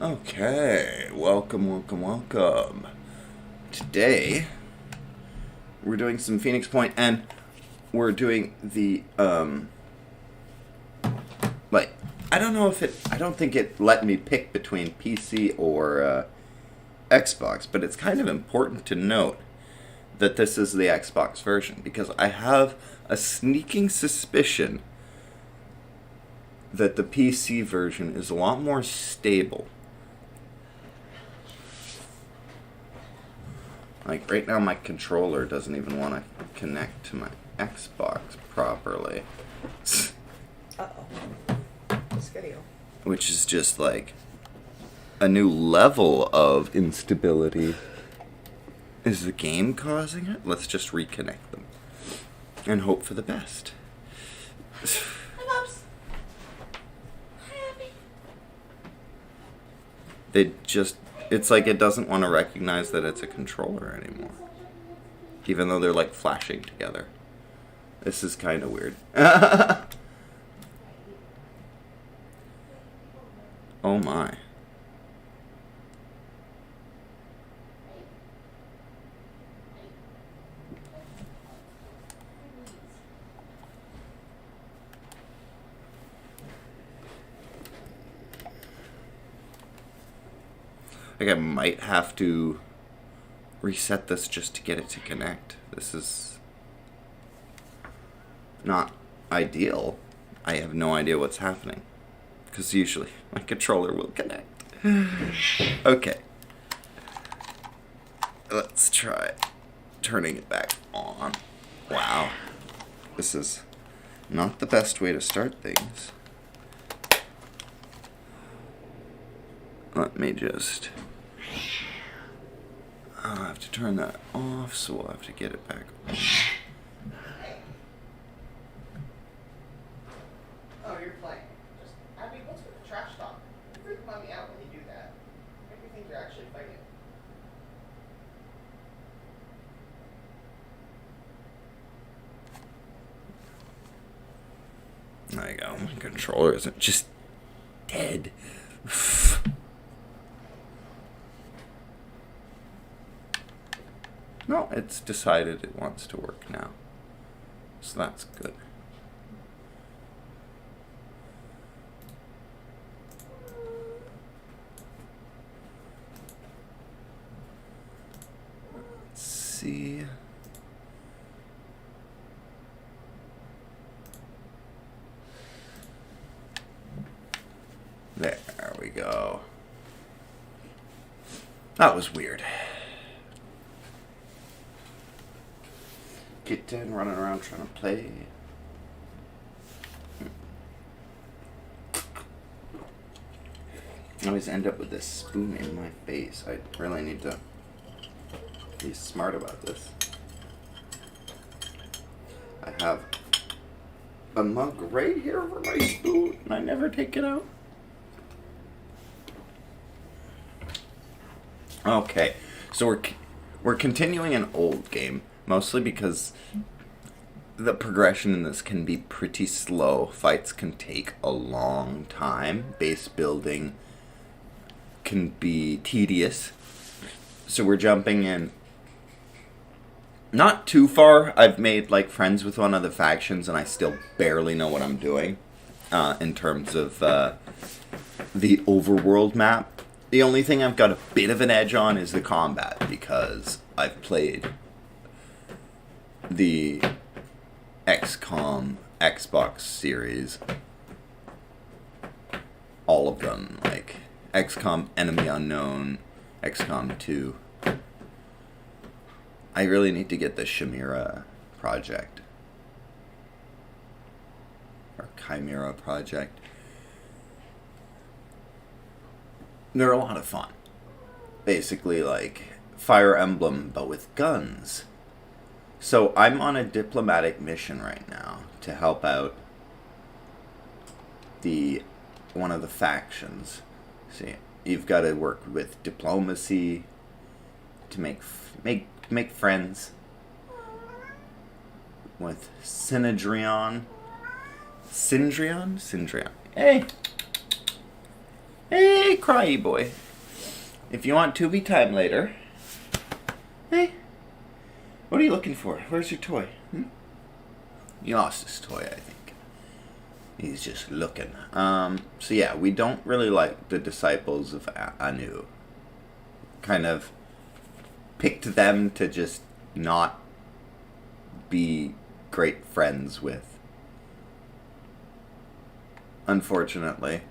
Okay, welcome. Today, we're doing some Phoenix Point, and we're doing the, I don't know if I don't think it let me pick between PC or, Xbox, but it's kind of important to note that this is the Xbox version, because I have a sneaking suspicion that the PC version is a lot more stable. Like, right now my controller doesn't even want to connect to my Xbox properly. Uh-oh. Video. Which is just, like, a new level of instability. Is the game causing it? Let's just reconnect them. And hope for the best. Hi, Bubs. Hi, Abby. It's like it doesn't want to recognize that it's a controller anymore. Even though they're, like, flashing together. This is kind of weird. Oh my. Like, I might have to reset this just to get it to connect. This is not ideal. I have no idea what's happening. Because usually my controller will connect. Okay. Let's try turning it back on. Wow. This is not the best way to start things. Let me just... I'll have to turn that off, so we'll have to get it back on. Oh, you're playing. Just, Abby, what's with the trash talk? You freak me out when you do that. Make me think you're actually fighting. There you go. My controller isn't just dead. No, it's decided it wants to work now. So that's good. Let's see. There we go. That was weird. Kitten running around trying to play. I always end up with this spoon in my face. I really need to be smart about this. I have a mug right here for my spoon, and I never take it out. Okay, so we're continuing an old game. Mostly because the progression in this can be pretty slow. Fights can take a long time. Base building can be tedious. So we're jumping in not too far. I've made like friends with one of the factions and I still barely know what I'm doing in terms of the overworld map. The only thing I've got a bit of an edge on is the combat because I've played the XCOM Xbox series, all of them, like XCOM Enemy Unknown, XCOM 2. I really need to get the Chimera project, or Chimera project. They're a lot of fun. Basically like Fire Emblem, but with guns. So I'm on a diplomatic mission right now to help out one of the factions. See, you've got to work with diplomacy to make friends with Syndrion. Hey. Hey, cryy boy. If you want to be time later. Hey. What are you looking for? Where's your toy? He lost his toy, I think. He's just looking. So yeah, we don't really like the disciples of Anu. Kind of picked them to just not be great friends with. Unfortunately.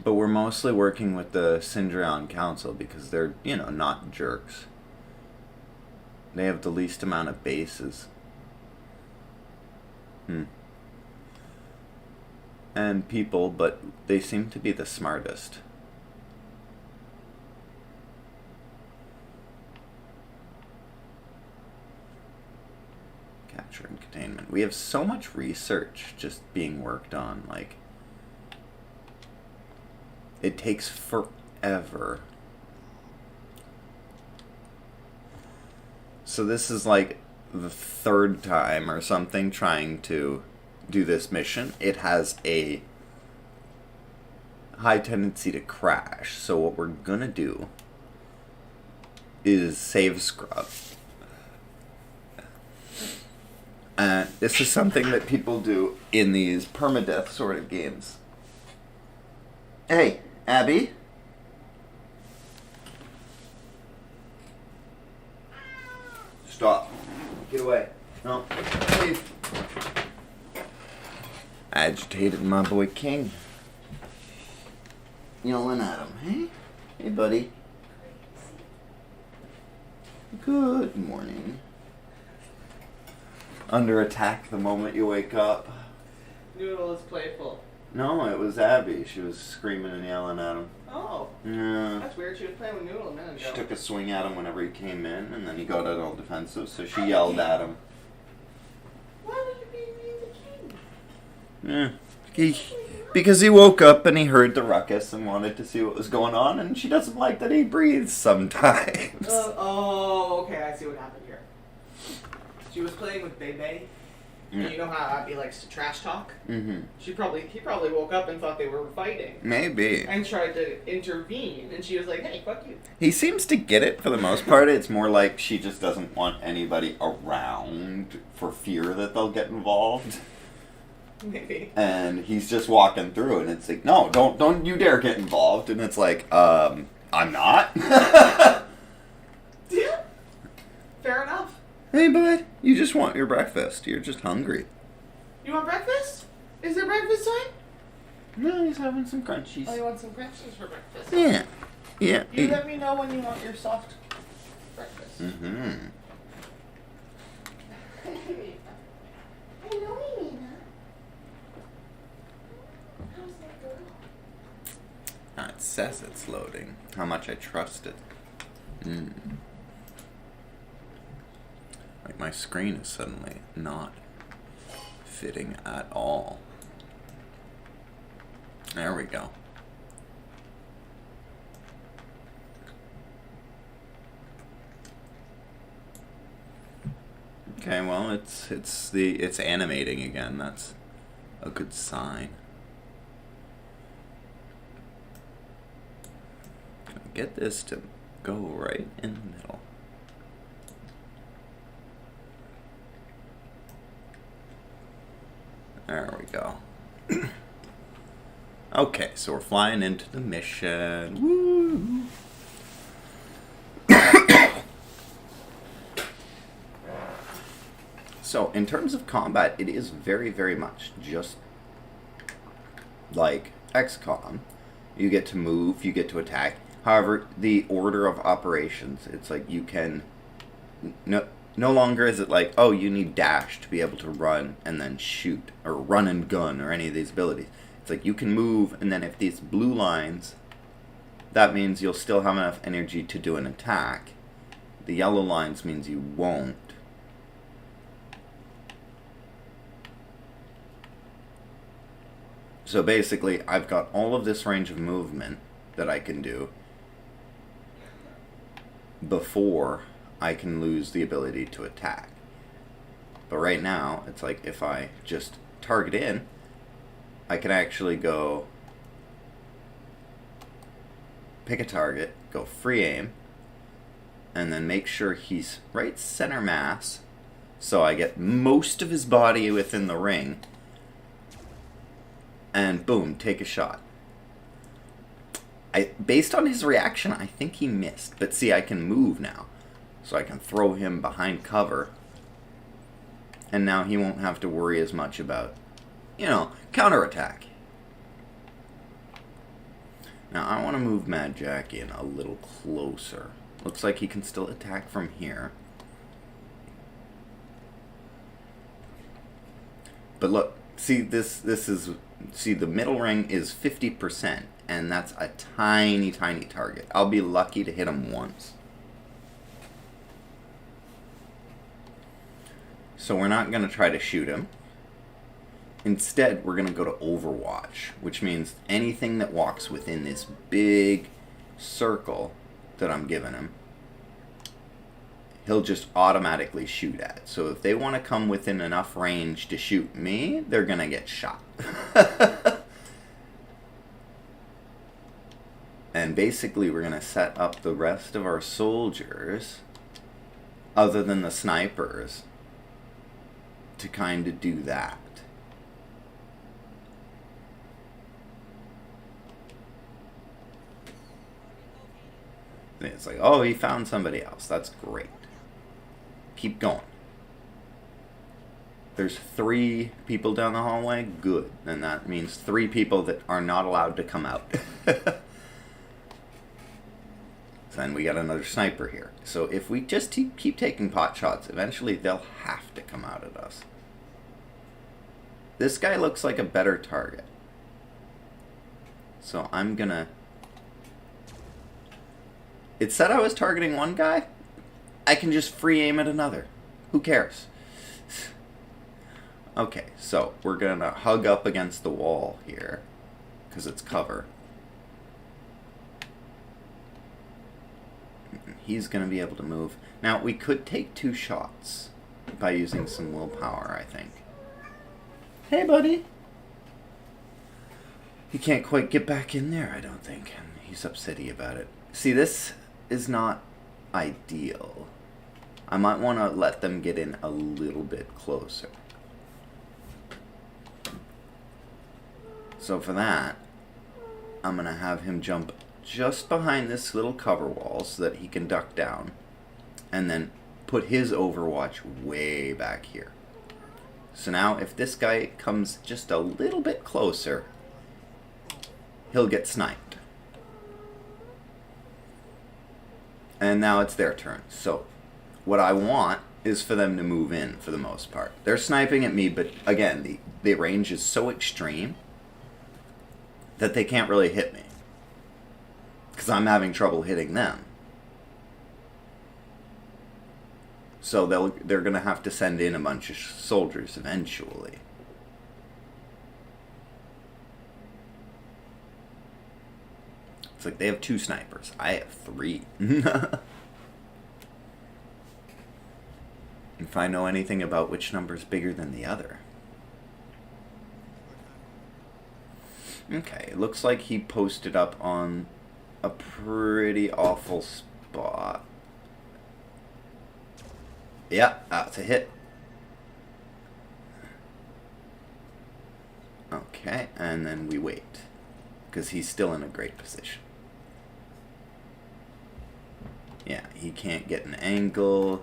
But we're mostly working with the Syndrion Council because they're, not jerks. They have the least amount of bases. And people, but they seem to be the smartest. Capture and containment. We have so much research just being worked on, like... It takes forever. So this is like the third time or something trying to do this mission. It has a high tendency to crash. So what we're gonna do is save scrub. This is something that people do in these permadeath sort of games. Hey, Abby? Stop. Get away. No, leave. Agitated my boy King. Yelling at him. Hey? Hey, buddy. Good morning. Under attack the moment you wake up. Noodle is playful. No, it was Abby. She was screaming and yelling at him. Oh. Yeah. That's weird. She was playing with Noodle a minute ago. She took a swing at him whenever he came in, and then he got out all defensive, so she yelled at him. Why were you being mean to King? Yeah. Because he woke up and he heard the ruckus and wanted to see what was going on, and she doesn't like that he breathes sometimes. Okay, I see what happened here. She was playing with Bebe. Yeah. And you know how Abby likes to trash talk? Mm-hmm. He probably woke up and thought they were fighting. Maybe. And tried to intervene, and she was like, hey, fuck you. He seems to get it for the most part. It's more like she just doesn't want anybody around for fear that they'll get involved. Maybe. And he's just walking through, and it's like, no, don't you dare get involved. And it's like, I'm not. Yeah. Fair enough. Hey, bud, you just want your breakfast. You're just hungry. You want breakfast? Is there breakfast time? No, he's having some crunchies. Oh, you want some crunchies for breakfast? Yeah. Yeah. You let me know when you want your soft breakfast. Mm-hmm. Hello, Nina. How's that girl? It says it's loading. How much I trust it. Like my screen is suddenly not fitting at all. There we go. Okay, well, it's animating again. That's a good sign. Get this to go right in the middle. There we go. Okay, so we're flying into the mission. Woo! So, in terms of combat, it is very, very much just like XCOM. You get to move, you get to attack. However, the order of operations, it's like you can... No longer is it like, oh, you need dash to be able to run and then shoot, or run and gun, or any of these abilities. It's like you can move, and then if these blue lines, that means you'll still have enough energy to do an attack. The yellow lines means you won't. So basically, I've got all of this range of movement that I can do before I can lose the ability to attack. But right now, it's like if I just target in, I can actually go pick a target, go free aim, and then make sure he's right center mass, so I get most of his body within the ring, and boom, take a shot. Based on his reaction, I think he missed, but see, I can move now, so I can throw him behind cover, and now he won't have to worry as much about, counterattack. Now I want to move Mad Jack in a little closer. Looks like he can still attack from here. But look, see the middle ring is 50%, and that's a tiny, tiny target. I'll be lucky to hit him once. So we're not going to try to shoot him. Instead, we're going to go to Overwatch, which means anything that walks within this big circle that I'm giving him, he'll just automatically shoot at. So if they want to come within enough range to shoot me, they're going to get shot. And basically, we're going to set up the rest of our soldiers, other than the snipers, to kind of do that. And it's like, oh, he found somebody else. That's great. Keep going. There's 3 people down the hallway. Good. And that means 3 people that are not allowed to come out. Then we got another sniper here. So if we just keep taking pot shots, eventually they'll have to come out at us. This guy looks like a better target. So I'm gonna... It said I was targeting one guy. I can just free aim at another. Who cares? Okay, so we're gonna hug up against the wall here, because it's cover. He's gonna be able to move. Now, we could take 2 shots by using some willpower, I think. Hey, buddy. He can't quite get back in there, I don't think. And he's upsetty about it. See, this is not ideal. I might want to let them get in a little bit closer. So for that, I'm going to have him jump just behind this little cover wall so that he can duck down, and then put his Overwatch way back here. So now if this guy comes just a little bit closer, he'll get sniped. And now it's their turn. So what I want is for them to move in for the most part. They're sniping at me, but again, the range is so extreme that they can't really hit me, because I'm having trouble hitting them. So they're going to have to send in a bunch of soldiers eventually. It's like they have 2 snipers. I have 3. If I know anything about which number is bigger than the other. Okay, it looks like he posted up on a pretty awful spot. Yeah, that's a hit. Okay, and then we wait, because he's still in a great position. Yeah, he can't get an angle.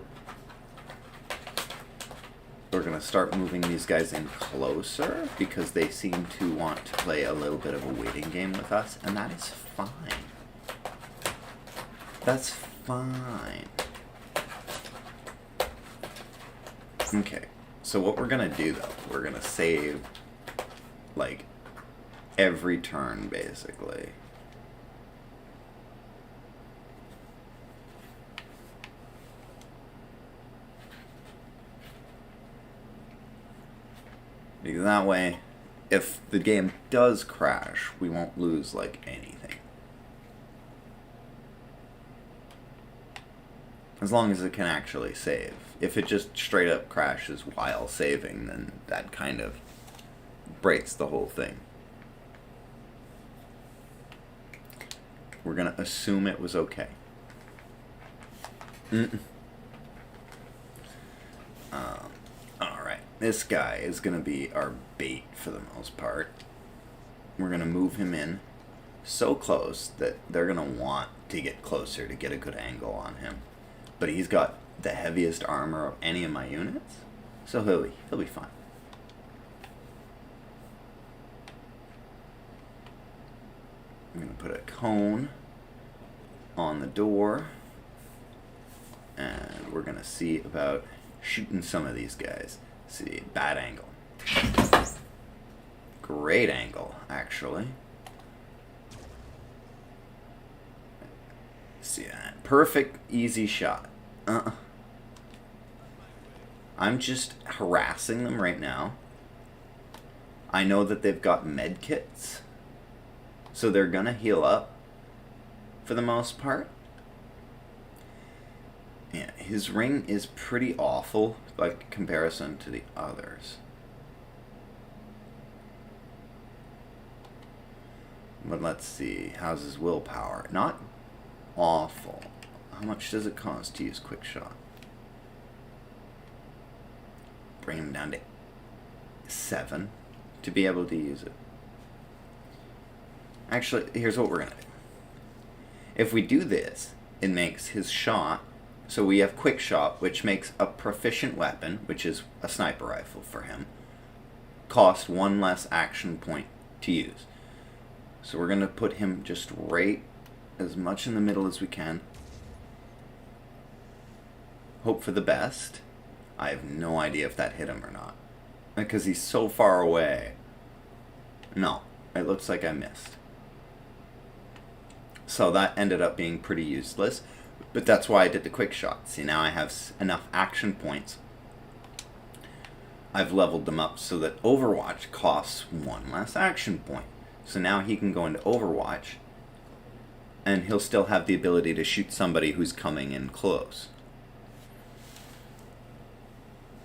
We're going to start moving these guys in closer, because they seem to want to play a little bit of a waiting game with us, and that is fine. That's fine. Okay, so what we're going to do, though, we're going to save, like, every turn, basically. Because that way, if the game does crash, we won't lose, like, anything. As long as it can actually save. If it just straight up crashes while saving, then that kind of breaks the whole thing. We're going to assume it was okay. Mm-mm. Alright, this guy is going to be our bait for the most part. We're going to move him in so close that they're going to want to get closer to get a good angle on him. But he's got the heaviest armor of any of my units, so he'll be fine. I'm going to put a cone on the door, and we're going to see about shooting some of these guys. See, bad angle. Great angle, actually. See that? Perfect, easy shot. I'm just harassing them right now. I know that they've got med kits, so they're gonna heal up for the most part. Yeah, his ring is pretty awful by comparison to the others. But let's see, how's his willpower? Not awful. How much does it cost to use quick shot? Bring him down to 7 to be able to use it. Actually, here's what we're gonna do. If we do this, it makes his shot, so we have quick shot, which makes a proficient weapon, which is a sniper rifle for him, cost 1 less action point to use. So we're gonna put him just right as much in the middle as we can. Hope for the best. I have no idea if that hit him or not, because he's so far away. No, it looks like I missed. So that ended up being pretty useless, but that's why I did the quick shot. See, now I have enough action points. I've leveled them up so that Overwatch costs 1 less action point. So now he can go into Overwatch, and he'll still have the ability to shoot somebody who's coming in close.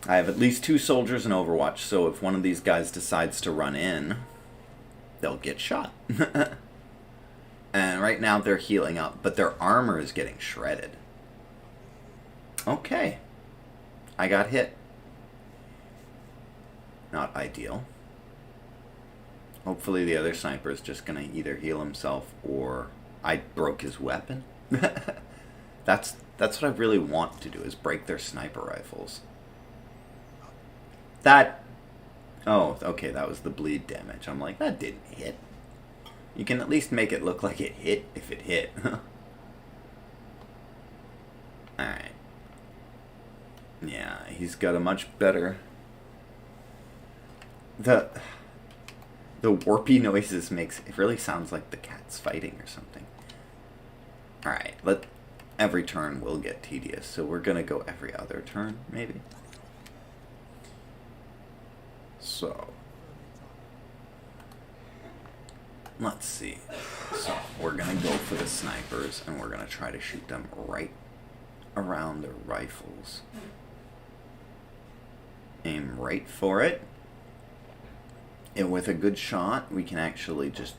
I have at least 2 soldiers in Overwatch, so if one of these guys decides to run in, they'll get shot. And right now they're healing up, but their armor is getting shredded. Okay. I got hit. Not ideal. Hopefully the other sniper is just going to either heal himself or I broke his weapon. That's what I really want to do, is break their sniper rifles. That... Oh, okay, that was the bleed damage. I'm like, that didn't hit. You can at least make it look like it hit if it hit. Alright. Yeah, he's got a much better... The warpy noises makes... It really sounds like the cat's fighting or something. Alright, every turn will get tedious, so we're gonna go every other turn, maybe? So... Let's see. So, we're gonna go for the snipers, and we're gonna try to shoot them right around their rifles. Aim right for it. And with a good shot, we can actually just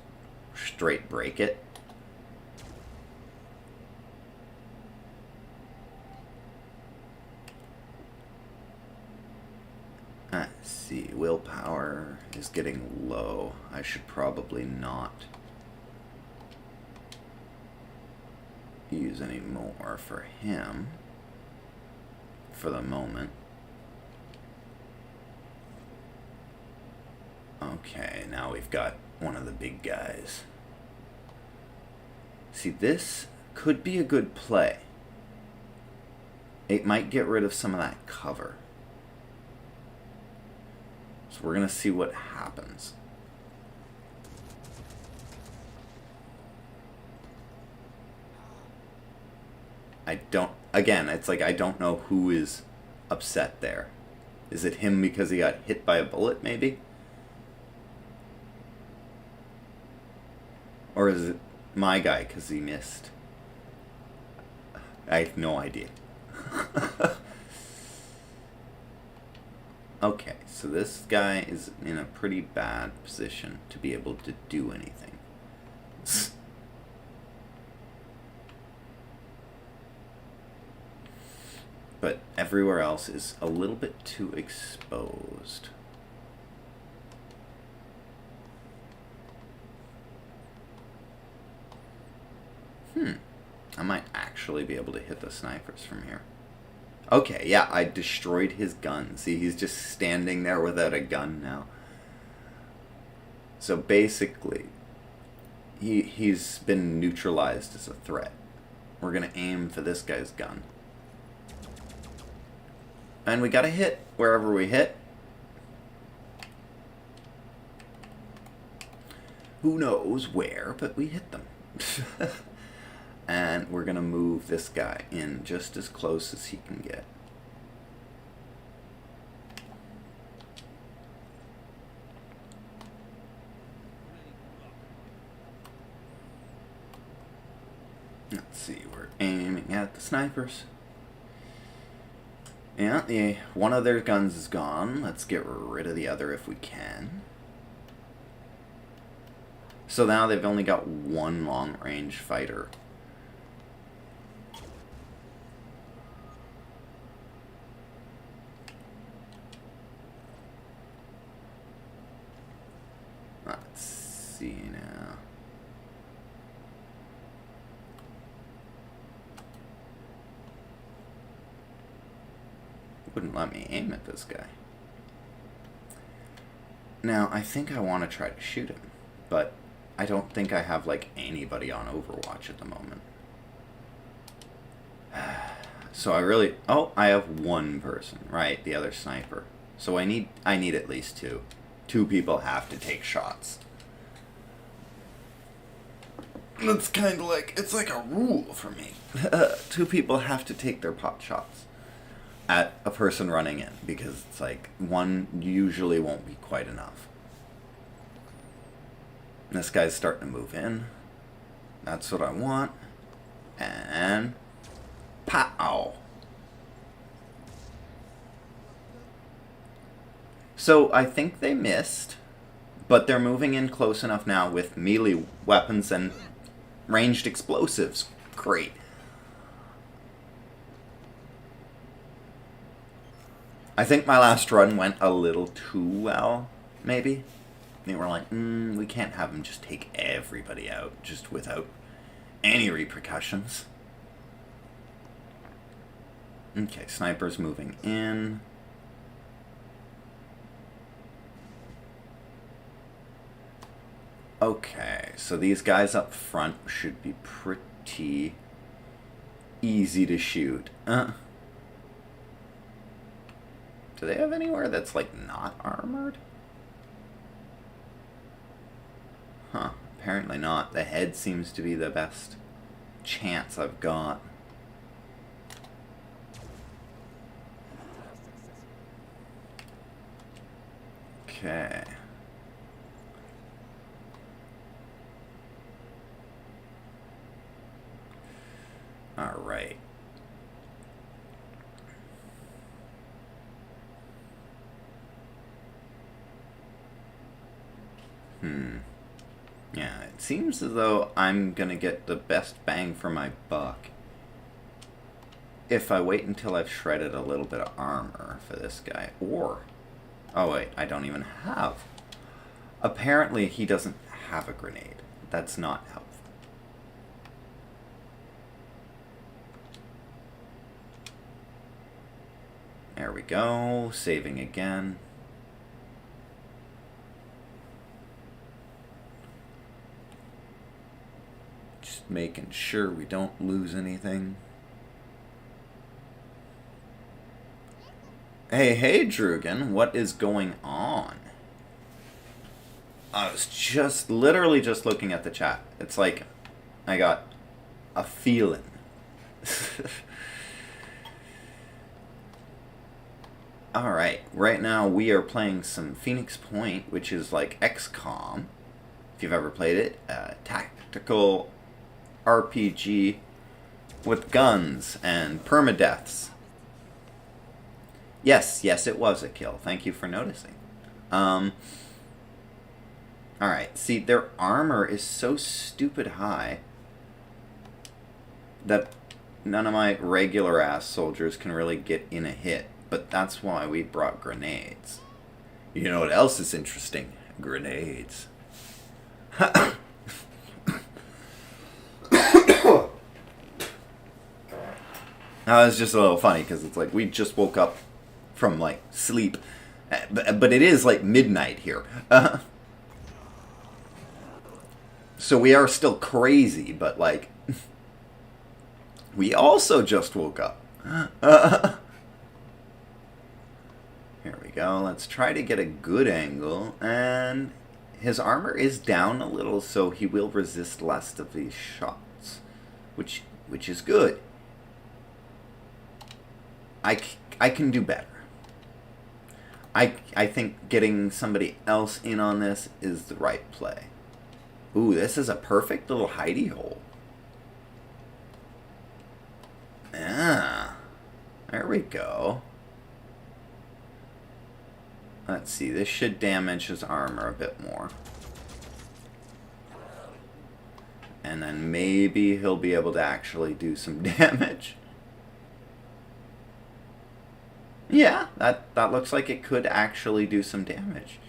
straight break it. Let's see, willpower is getting low. I should probably not use any more for him for the moment. Okay, now we've got one of the big guys. See, this could be a good play. It might get rid of some of that cover. So we're going to see what happens. Again, it's like I don't know who is upset there. Is it him because he got hit by a bullet, maybe? Or is it my guy because he missed? I have no idea. Okay, so this guy is in a pretty bad position to be able to do anything. but everywhere else is a little bit too exposed. I might actually be able to hit the snipers from here. Okay, yeah, I destroyed his gun. See, he's just standing there without a gun now. So basically, he's been neutralized as a threat. We're going to aim for this guy's gun. And we got a hit wherever we hit. Who knows where, but we hit them. And we're going to move this guy in just as close as he can get. Let's see, we're aiming at the snipers. Yeah, one of their guns is gone. Let's get rid of the other if we can. So now they've only got one long-range fighter. Let's see now. Wouldn't let me aim at this guy. Now, I think I want to try to shoot him, but I don't think I have, like, anybody on Overwatch at the moment. So I really... Oh, I have one person. Right, the other sniper. So I need at least two. Two people have to take shots. That's kind of like... It's like a rule for me. Two people have to take their pot shots at a person running in, because it's like one usually won't be quite enough. This guy's starting to move in. That's what I want. And pow. So I think they missed, but they're moving in close enough now with melee weapons and ranged explosives. Great. I think my last run went a little too well, maybe. They were like, we can't have them just take everybody out, just without any repercussions. Okay, snipers moving in. Okay, so these guys up front should be pretty easy to shoot. Do they have anywhere that's, like, not armored? Huh, apparently not. The head seems to be the best chance I've got. Okay. All right. Yeah, it seems as though I'm gonna get the best bang for my buck if I wait until I've shredded a little bit of armor for this guy. Or, oh wait, I don't even have. Apparently he doesn't have a grenade. That's not helpful. There we go, saving again. Just making sure we don't lose anything. Hey, Drugan, what is going on? I was just, literally just looking at the chat. It's like, I got a feeling. Alright, right now we are playing some Phoenix Point, which is like XCOM, if you've ever played it. Tactical RPG with guns and permadeaths. Yes, it was a kill. Thank you for noticing. Alright, see, their armor is so stupid high that none of my regular ass soldiers can really get in a hit, but that's why we brought grenades. You know what else is interesting? Grenades. Now it's just a little funny because it's like we just woke up from like sleep, but it is like midnight here. So we are still crazy, but like we also just woke up. Here we go. Let's try to get a good angle, and his armor is down a little, so he will resist less of these shots, which is good. I can do better. I think getting somebody else in on this is the right play. Ooh, this is a perfect little hidey hole. Ah, there we go. Let's see, this should damage his armor a bit more. And then maybe he'll be able to actually do some damage. Yeah, that looks like it could actually do some damage.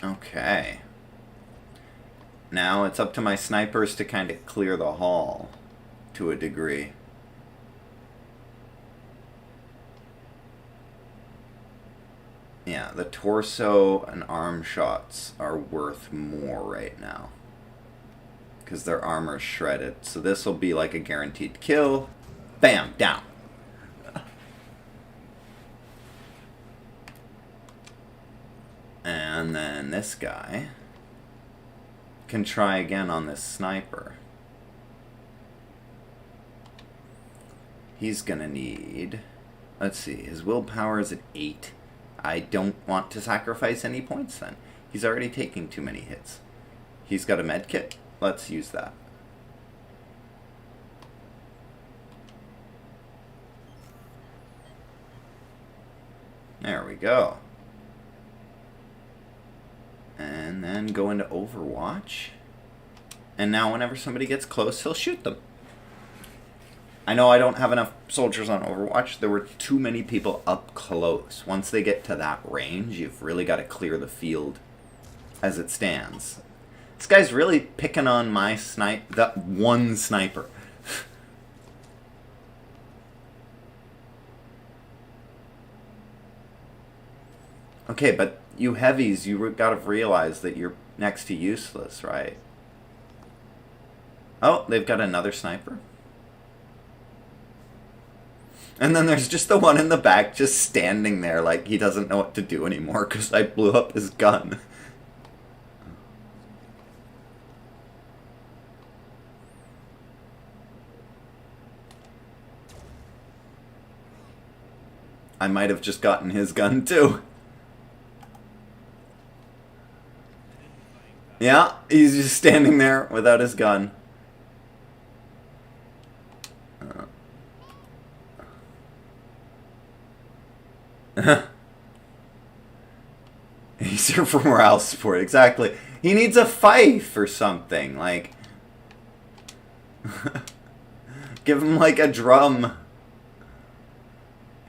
Okay. Now it's up to my snipers to kind of clear the hall to a degree. Yeah, the torso and arm shots are worth more right now, because their armor's shredded. So this will be like a guaranteed kill. Bam, down. And then this guy can try again on this sniper. He's gonna need, let's see, his willpower is at 8. I don't want to sacrifice any points then. He's already taking too many hits. He's got a med kit. Let's use that. There we go. And then go into Overwatch. And now whenever somebody gets close, he'll shoot them. I know I don't have enough soldiers on Overwatch. There were too many people up close. Once they get to that range, you've really got to clear the field as it stands. This guy's really picking on my that one sniper. Okay, but you heavies, you gotta realize that you're next to useless, right? Oh, they've got another sniper. And then there's just the one in the back just standing there like he doesn't know what to do anymore because I blew up his gun. I might have just gotten his gun too. Yeah, he's just standing there without his gun. He's here for morale support, exactly. He needs a fife or something, like... Give him, like, a drum.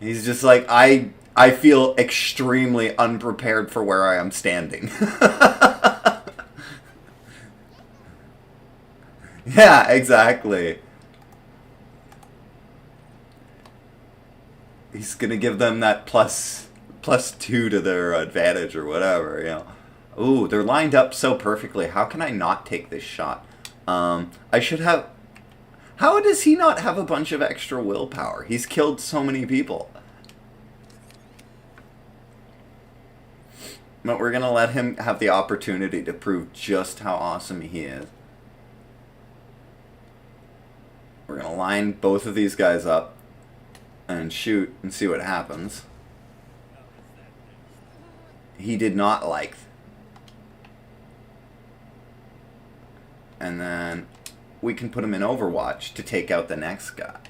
He's just like, I feel extremely unprepared for where I am standing. Yeah, exactly. He's gonna give them that plus 2 to their advantage or whatever, you know. Ooh, they're lined up so perfectly. How can I not take this shot? I should have... How does he not have a bunch of extra willpower? He's killed so many people. But we're gonna let him have the opportunity to prove just how awesome he is. We're gonna line both of these guys up and shoot and see what happens. He did not like. And then we can put him in Overwatch to take out the next guy.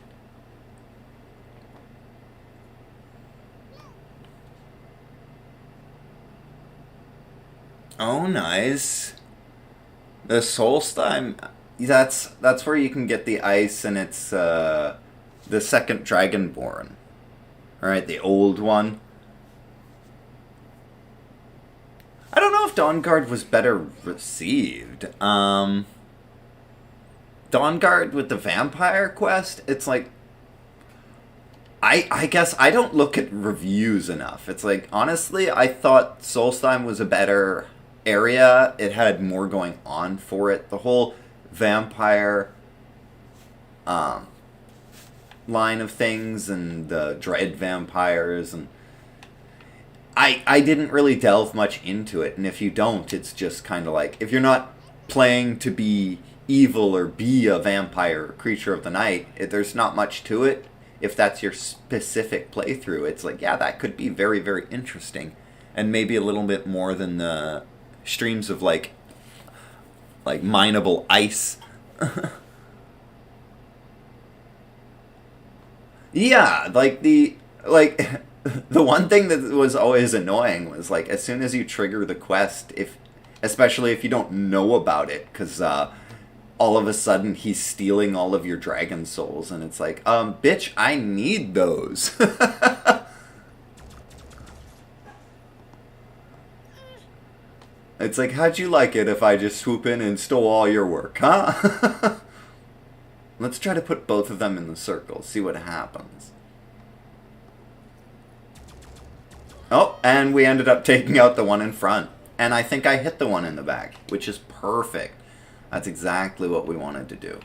Oh, nice. The Solstheim, that's where you can get the ice, and it's the second Dragonborn. Alright, the old one. I don't know if Dawnguard was better received. Dawnguard with the vampire quest, it's like, I guess I don't look at reviews enough. It's like, honestly, I thought Solstheim was a better area. It had more going on for it. The whole vampire line of things and the dread vampires, and I didn't really delve much into it. And if you don't, it's just kind of like, if you're not playing to be evil or be a vampire or creature of the night, there's not much to it. If that's your specific playthrough, it's like, yeah, that could be very, very interesting, and maybe a little bit more than the streams of like mineable ice. Yeah, the one thing that was always annoying was like, as soon as you trigger the quest, especially if you don't know about it, because all of a sudden he's stealing all of your dragon souls, and it's like, bitch, I need those. It's like, how'd you like it if I just swoop in and stole all your work, huh? Let's try to put both of them in the circle, see what happens. Oh, and we ended up taking out the one in front. And I think I hit the one in the back, which is perfect. That's exactly what we wanted to do.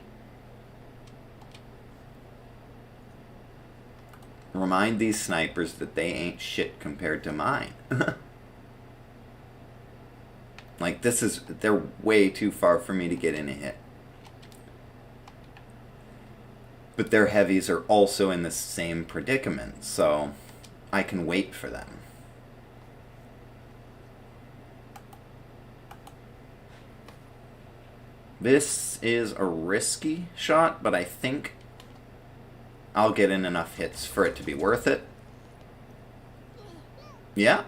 Remind these snipers that they ain't shit compared to mine. Like, they're way too far for me to get in a hit. But their heavies are also in the same predicament, so I can wait for them. This is a risky shot, but I think I'll get in enough hits for it to be worth it. Yeah.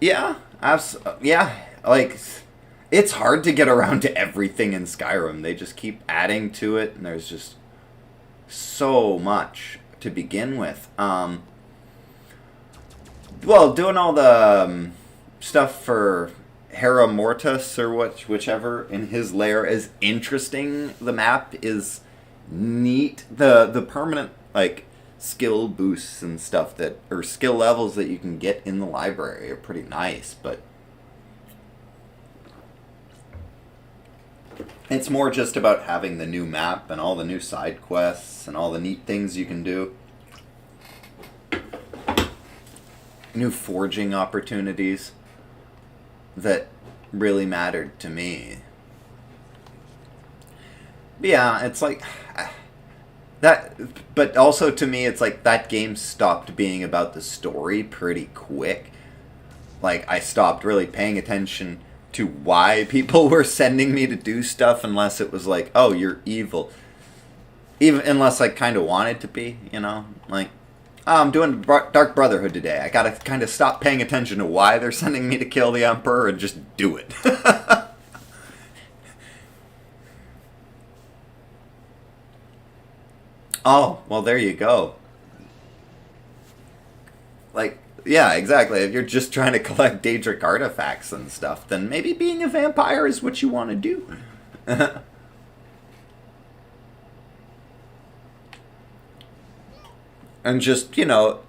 Yeah, yeah, like, it's hard to get around to everything in Skyrim. They just keep adding to it, and there's just so much to begin with. Well, doing all the stuff for Hera Mortis, or whichever, in his lair is interesting. The map is neat. The permanent, like, skill boosts and stuff or skill levels that you can get in the library are pretty nice, but it's more just about having the new map and all the new side quests and all the neat things you can do. New forging opportunities that really mattered to me. But yeah, it's like that, but also to me, it's like that game stopped being about the story pretty quick. Like, I stopped really paying attention to why people were sending me to do stuff, unless it was like, oh, you're evil. Even unless I kind of wanted to be, you know? Like, oh, I'm doing Dark Brotherhood today. I gotta kind of stop paying attention to why they're sending me to kill the Emperor and just do it. Oh, well, there you go. Like, yeah, exactly. If you're just trying to collect Daedric artifacts and stuff, then maybe being a vampire is what you want to do. And just, you know,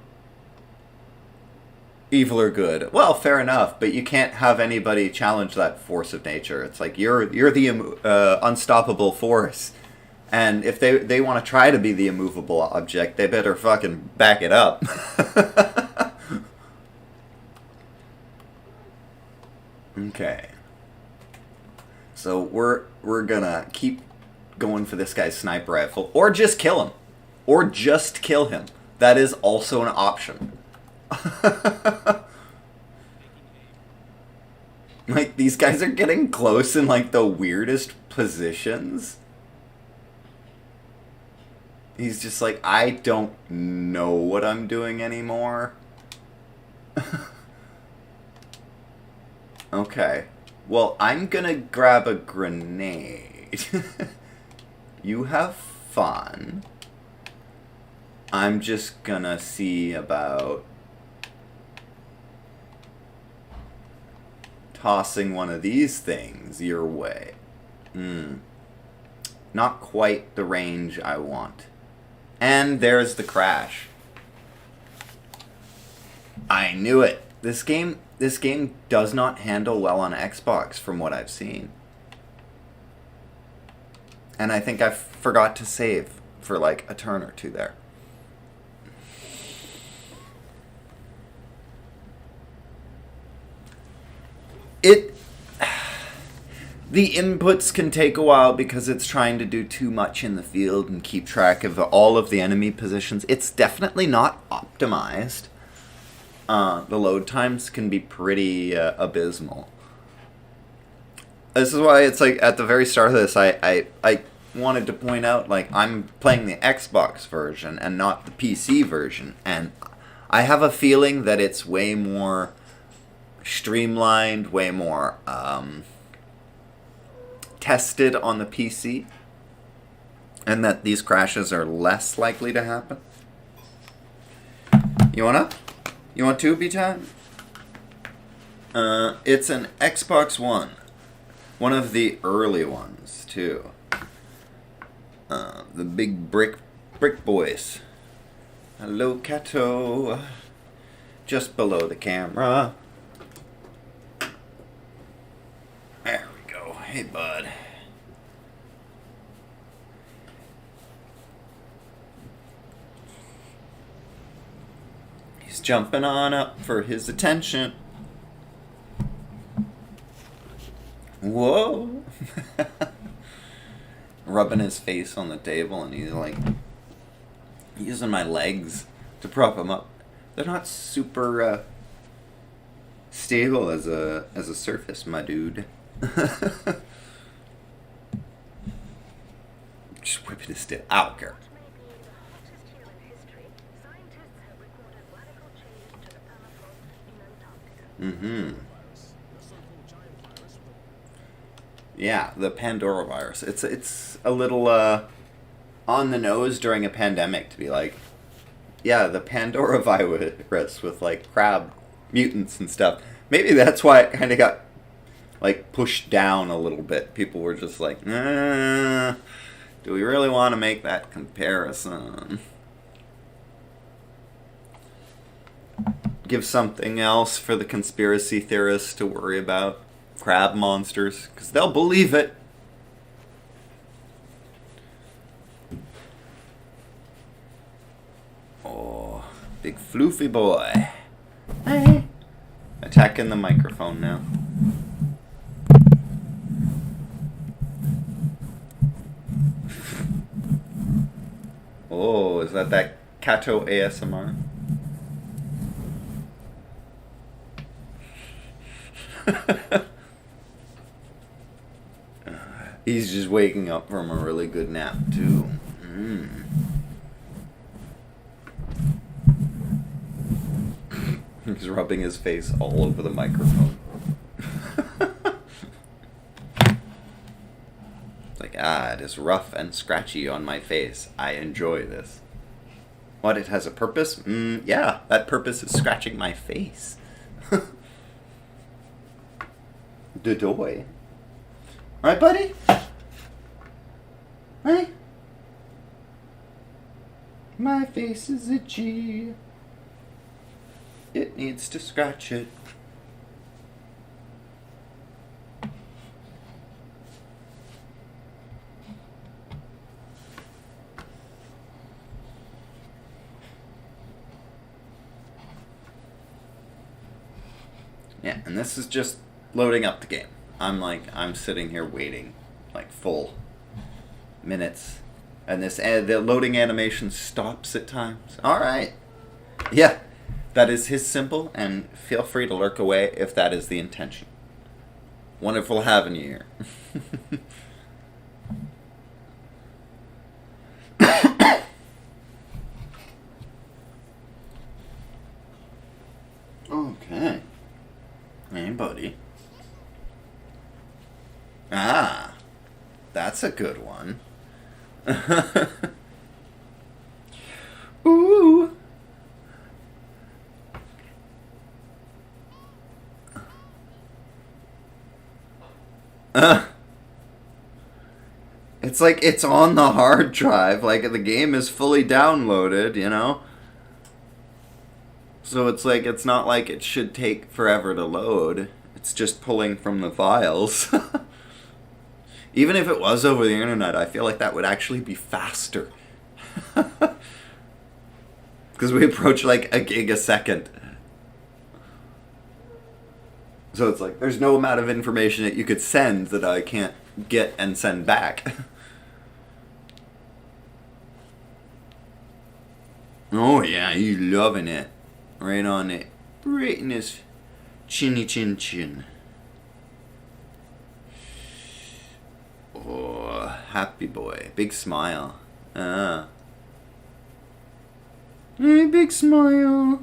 evil or good. Well, fair enough, but you can't have anybody challenge that force of nature. It's like, you're the unstoppable force. And if they want to try to be the immovable object, they better fucking back it up. Okay. So we're gonna keep going for this guy's sniper rifle. Or just kill him. Or just kill him. That is also an option. Like, these guys are getting close in, like, the weirdest positions. He's just like, I don't know what I'm doing anymore. Okay. Well, I'm gonna grab a grenade. You have fun. I'm just gonna see about tossing one of these things your way. Not quite the range I want. And there's the crash. I knew it. This game does not handle well on Xbox from what I've seen. And I think I forgot to save for like a turn or two there. The inputs can take a while because it's trying to do too much in the field and keep track of all of the enemy positions. It's definitely not optimized. The load times can be pretty abysmal. This is why it's like at the very start of this, I wanted to point out, like, I'm playing the Xbox version and not the PC version, and I have a feeling that it's way more streamlined, way more tested on the PC, and that these crashes are less likely to happen. You want to, B-Time? It's an Xbox One. One of the early ones, too. The big brick boys. Hello, Kato. Just below the camera. There we go. Hey, bud. He's jumping on up for his attention. Whoa. Rubbing his face on the table, and he's like using my legs to prop him up. They're not super stable as a surface, my dude. Just whipping his stick. I don't care. Yeah, the Pandora virus. It's a little on the nose during a pandemic to be like, yeah, the Pandora virus with like crab mutants and stuff. Maybe that's why it kind of got like pushed down a little bit. People were just like, do we really want to make that comparison? Give something else for the conspiracy theorists to worry about. Crab monsters, because they'll believe it. Oh, big floofy boy. Hey. Attacking the microphone now. Oh, is that Kato ASMR? He's just waking up from a really good nap, too. He's rubbing his face all over the microphone. Like, it is rough and scratchy on my face. I enjoy this. What, it has a purpose? Yeah, that purpose is scratching my face. Dodoy. Right, buddy? Hey? My face is itchy. It needs to scratch it. Yeah, and this is just loading up the game. I'm sitting here waiting, like, full minutes, and the loading animation stops at times. All right, yeah, that is his symbol, and feel free to lurk away if that is the intention. Wonderful having you here. buddy. Ah, that's a good one. Ooh. It's like it's on the hard drive, like the game is fully downloaded, you know? So it's like, it's not like it should take forever to load. It's just pulling from the files. Even if it was over the internet, I feel like that would actually be faster. Because we approach like a gig a second. So it's like, there's no amount of information that you could send that I can't get and send back. Oh yeah, you loving it. Right on it. Right in his chinny chin chin. Oh, happy boy. Big smile. Ah. Hey, big smile.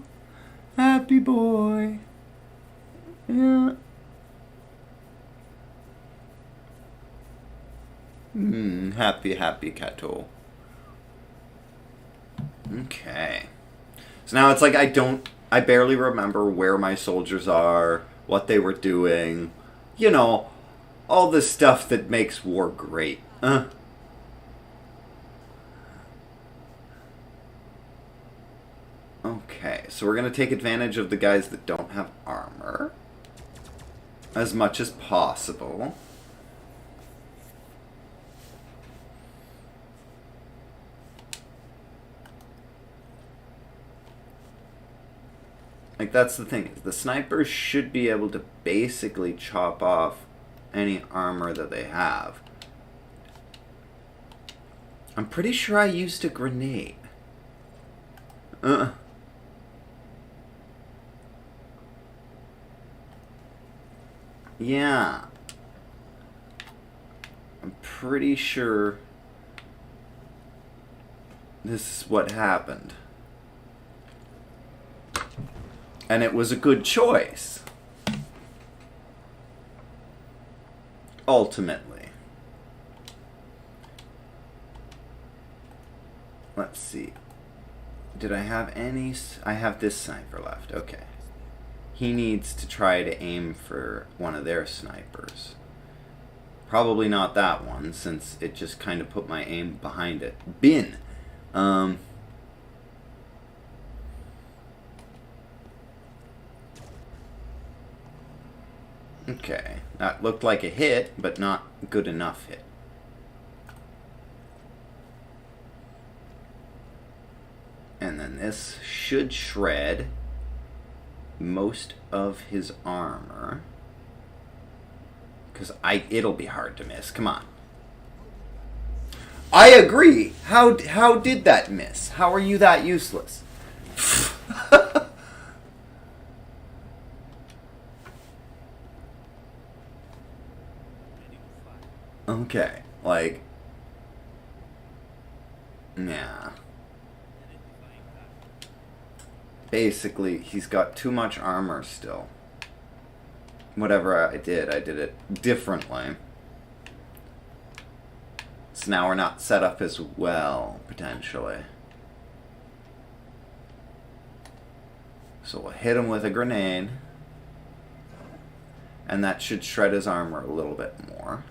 Happy boy. Yeah. Happy, happy catto. Okay. So now it's like I barely remember where my soldiers are, what they were doing, you know, all the stuff that makes war great. Okay, so we're going to take advantage of the guys that don't have armor as much as possible. Like, that's the thing. The snipers should be able to basically chop off any armor that they have. I'm pretty sure I used a grenade. Yeah. I'm pretty sure this is what happened. And it was a good choice. Ultimately. Let's see. Did I have any? I have this sniper left. Okay. He needs to try to aim for one of their snipers. Probably not that one, since it just kind of put my aim behind it. Bin. Okay, that looked like a hit, but not good enough hit. And then this should shred most of his armor. Because it'll be hard to miss. Come on. I agree. How did that miss? How are you that useless? Okay, like, yeah. Basically, he's got too much armor still. Whatever I did it differently. So now we're not set up as well, potentially. So we'll hit him with a grenade. And that should shred his armor a little bit more.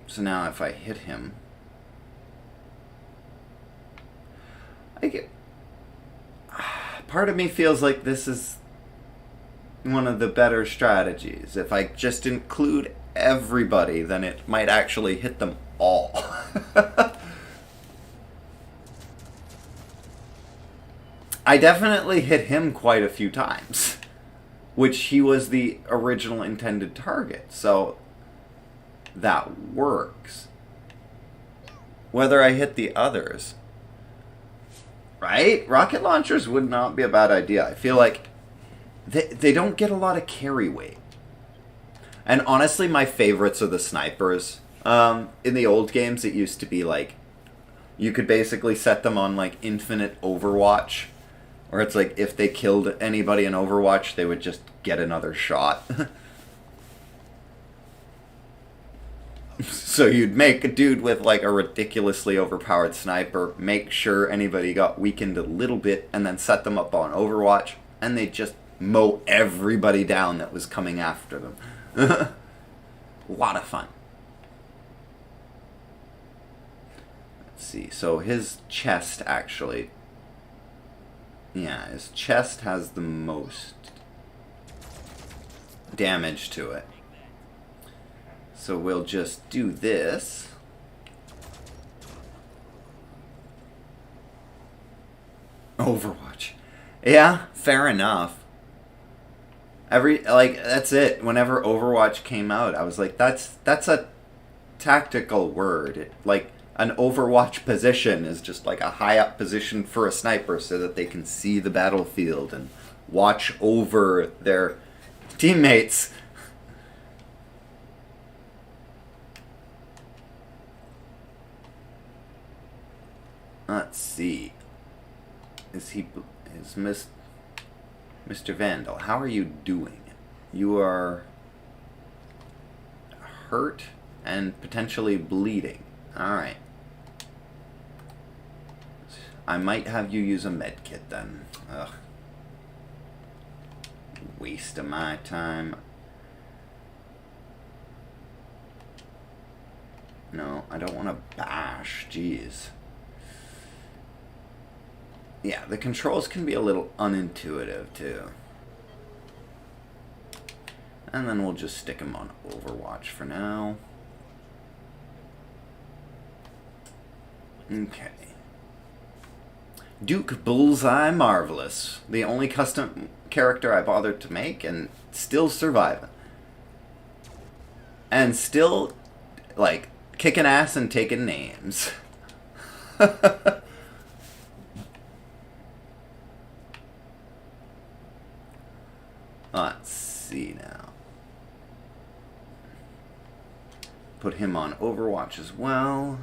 So now if I hit him, part of me feels like this is one of the better strategies. If I just include everybody, then it might actually hit them all. I definitely hit him quite a few times, which he was the original intended target, so that works. Whether I hit the others, right? Rocket launchers would not be a bad idea. I feel like they don't get a lot of carry weight. And honestly, my favorites are the snipers. In the old games, it used to be like, you could basically set them on like infinite Overwatch, Or it's like if they killed anybody in Overwatch, they would just get another shot. So you'd make a dude with like a ridiculously overpowered sniper, make sure anybody got weakened a little bit, and then set them up on Overwatch, and they'd just mow everybody down that was coming after them. A lot of fun. Let's see, so his chest actually... Yeah, his chest has the most damage to it. So we'll just do this. Overwatch. Yeah, fair enough. That's it. Whenever Overwatch came out, I was like, that's a tactical word. Like, an Overwatch position is just like a high up position for a sniper so that they can see the battlefield and watch over their teammates. Let's see. Mr. Vandal, how are you doing? You are hurt and potentially bleeding. Alright. I might have you use a med kit then. Ugh. Waste of my time. No, I don't want to bash. Jeez. Yeah, the controls can be a little unintuitive too. And then we'll just stick him on Overwatch for now. Okay. Duke Bullseye Marvelous. The only custom character I bothered to make and still surviving. And still, like, kicking ass and taking names. Let's see now. Put him on Overwatch as well.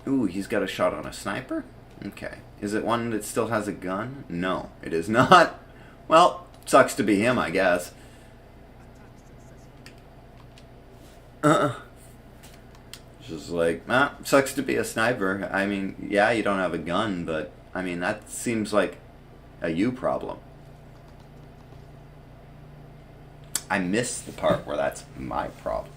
Ooh, he's got a shot on a sniper? Okay. Is it one that still has a gun? No, it is not. Well, sucks to be him, I guess. Just like, sucks to be a sniper. I mean, yeah, you don't have a gun, but, I mean, that seems like a you problem. I missed the part where that's my problem.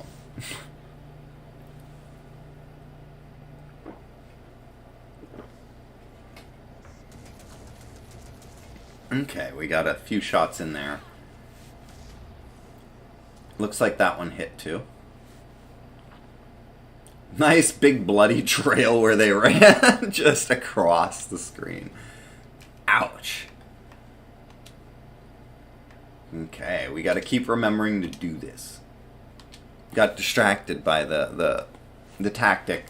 Okay, we got a few shots in there. Looks like that one hit too. Nice big bloody trail where they ran just across the screen. Ouch. Okay, we gotta keep remembering to do this. Got distracted by the tactic.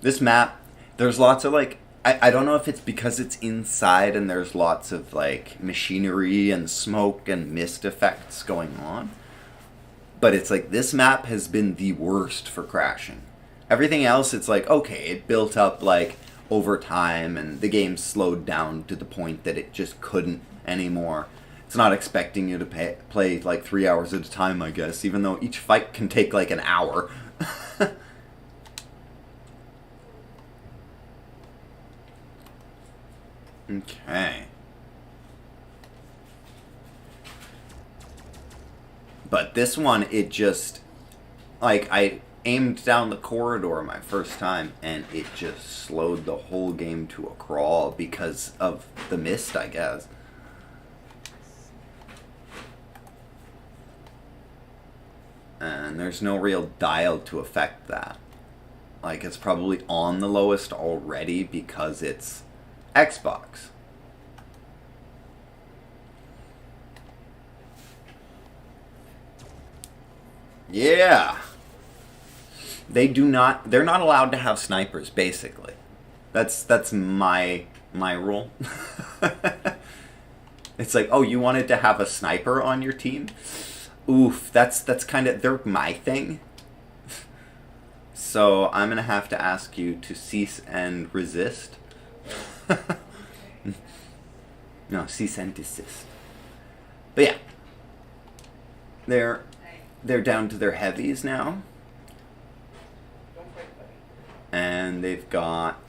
This map, there's lots of like, I don't know if it's because it's inside and there's lots of like machinery and smoke and mist effects going on. But it's like this map has been the worst for crashing. Everything else, it's like, okay, it built up like over time and the game slowed down to the point that it just couldn't anymore. It's not expecting you to play like 3 hours at a time, I guess, even though each fight can take like an hour. Okay. But this one, it just, like, I aimed down the corridor my first time, and it just slowed the whole game to a crawl because of the mist, I guess. And there's no real dial to affect that. Like, it's probably on the lowest already because it's Xbox. Yeah. They're not allowed to have snipers, basically. That's my rule. It's like, oh, you wanted to have a sniper on your team? Oof, that's kind of, they're my thing. So I'm going to have to ask you to cease and resist. No, cease and desist. But yeah, they're down to their heavies now, and they've got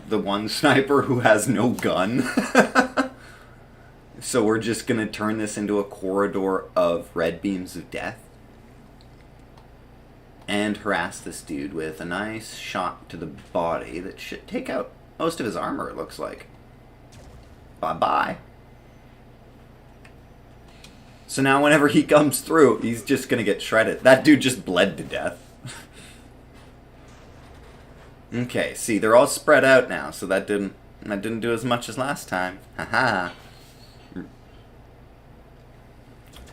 the one sniper who has no gun. So we're just gonna turn this into a corridor of red beams of death and harass this dude with a nice shot to the body that should take out most of his armor, it looks like. Bye-bye. So now whenever he comes through, he's just gonna get shredded. That dude just bled to death. Okay, see, they're all spread out now, so that didn't do as much as last time. Haha.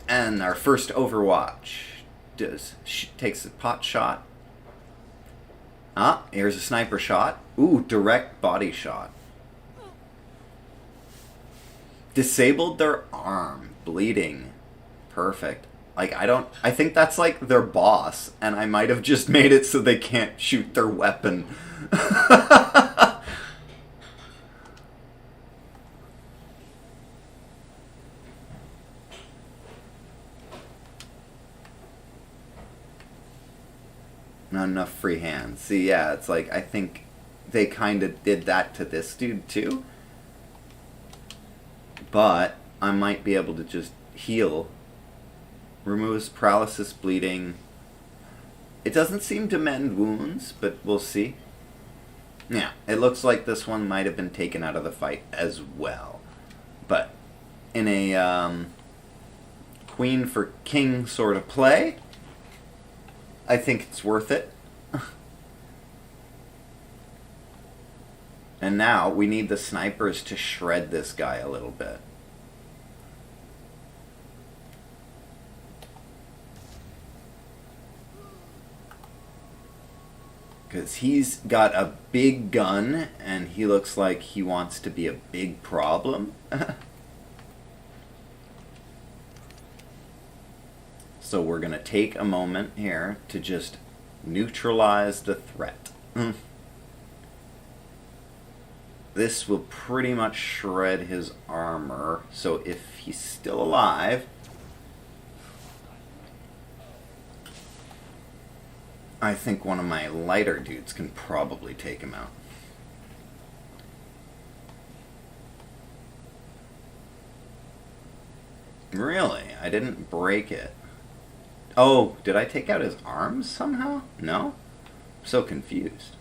And our first Overwatch takes a pot shot. Ah, here's a sniper shot. Ooh, direct body shot. Disabled their arm, bleeding. Perfect. Like, I think that's like their boss, and I might have just made it so they can't shoot their weapon. Not enough free hands. See, yeah, it's like, I think they kind of did that to this dude too. But I might be able to just heal. Removes paralysis, bleeding. It doesn't seem to mend wounds, but we'll see. Yeah, it looks like this one might have been taken out of the fight as well. But in a queen for king sort of play, I think it's worth it. And now we need the snipers to shred this guy a little bit. Because he's got a big gun, and he looks like he wants to be a big problem. So we're going to take a moment here to just neutralize the threat. This will pretty much shred his armor, so if he's still alive, I think one of my lighter dudes can probably take him out. Really? I didn't break it. Oh, did I take out his arms somehow? No? I'm so confused.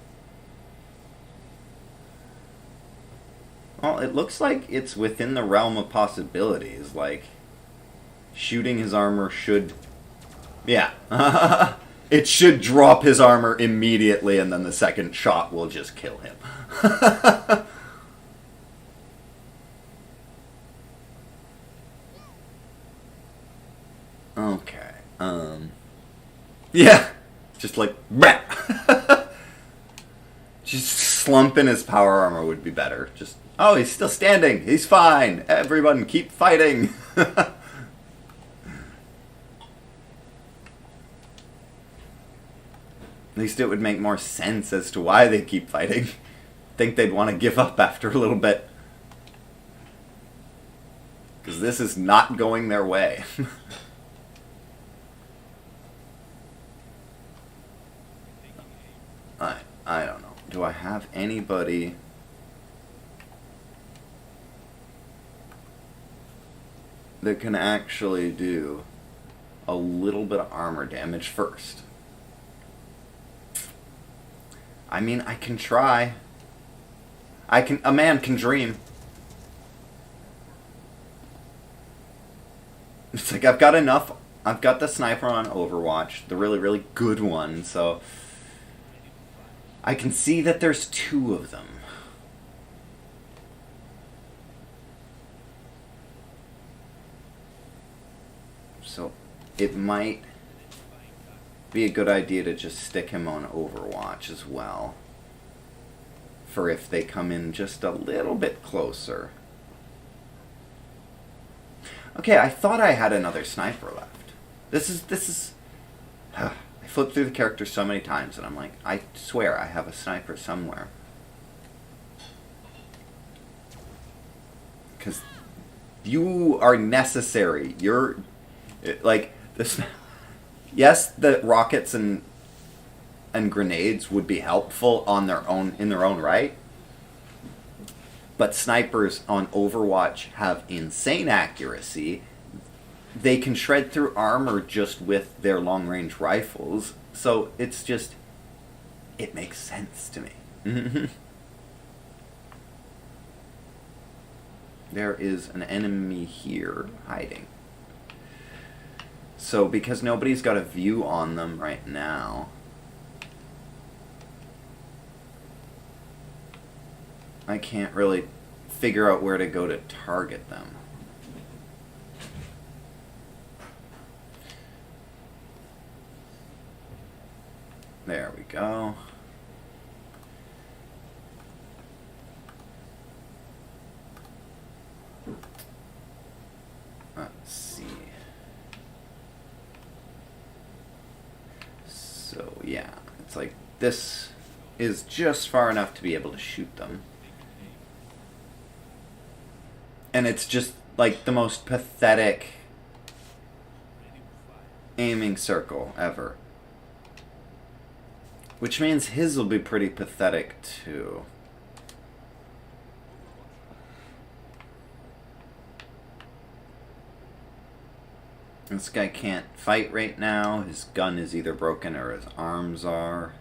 Well, it looks like it's within the realm of possibilities. Like, shooting his armor should... Yeah. It should drop his armor immediately, and then the second shot will just kill him. Okay. Yeah. Just like... Just slumping his power armor would be better. Just... Oh, he's still standing. He's fine. Everyone keep fighting. At least it would make more sense as to why they keep fighting. Think they'd want to give up after a little bit. Because this is not going their way. I don't know. Do I have anybody... that can actually do a little bit of armor damage first? I mean, I can try. A man can dream. It's like, I've got enough. I've got the sniper on Overwatch, the really, really good one, so I can see that there's two of them. So it might be a good idea to just stick him on Overwatch as well, for if they come in just a little bit closer. Okay, I thought I had another sniper left. This is I flipped through the characters so many times and I'm like, I swear I have a sniper somewhere. Because you are necessary. You're like this. Yes, the rockets and grenades would be helpful on their own in their own right. But snipers on Overwatch have insane accuracy. They can shred through armor just with their long-range rifles. So it's just, it makes sense to me. There is an enemy here hiding. So because nobody's got a view on them right now, I can't really figure out where to go to target them. There we go. Let's see. So yeah, it's like this is just far enough to be able to shoot them. And it's just like the most pathetic aiming circle ever. Which means his will be pretty pathetic too. This guy can't fight right now. His gun is either broken or his arms are.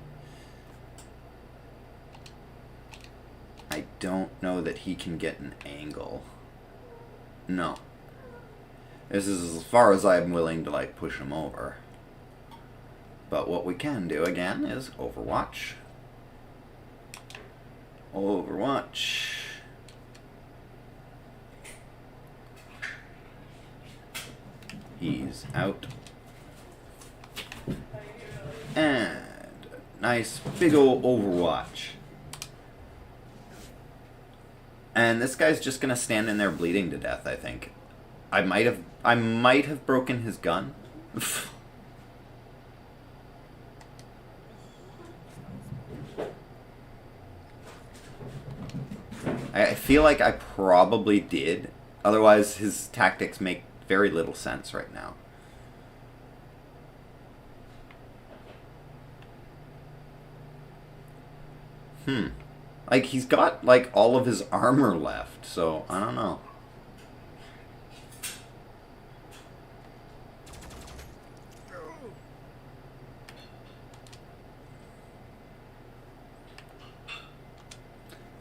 I don't know that he can get an angle. No. This is as far as I'm willing to like push him over. But what we can do again is Overwatch. Overwatch. He's out. And nice big ol' Overwatch. And this guy's just gonna stand in there bleeding to death, I think. I might have broken his gun. I feel like I probably did. Otherwise, his tactics make very little sense right now. Like, he's got, like, all of his armor left, so I don't know.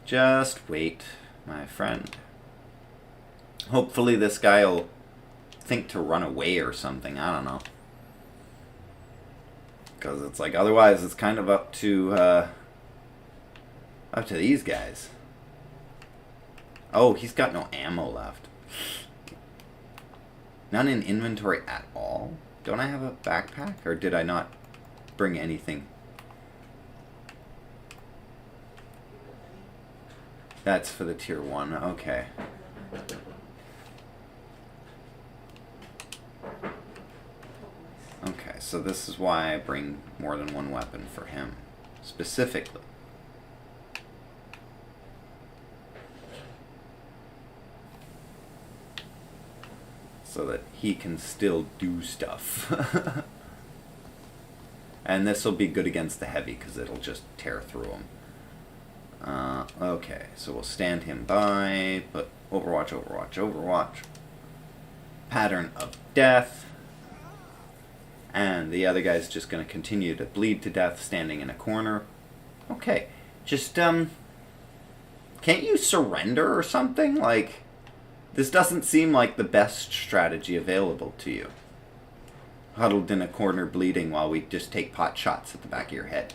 Just wait, my friend. Hopefully this guy will think to run away or something. I don't know. Because it's like, otherwise it's kind of up to these guys. Oh, he's got no ammo left. None in inventory at all? Don't I have a backpack? Or did I not bring anything? That's for the tier 1. Okay. Okay, so this is why I bring more than one weapon for him. Specifically. So that he can still do stuff. And this will be good against the heavy because it'll just tear through him. Okay, so we'll stand him by, but Overwatch, Overwatch, Overwatch. Pattern of death. And the other guy's just going to continue to bleed to death standing in a corner. Okay, just, can't you surrender or something? Like, this doesn't seem like the best strategy available to you. Huddled in a corner bleeding while we just take pot shots at the back of your head.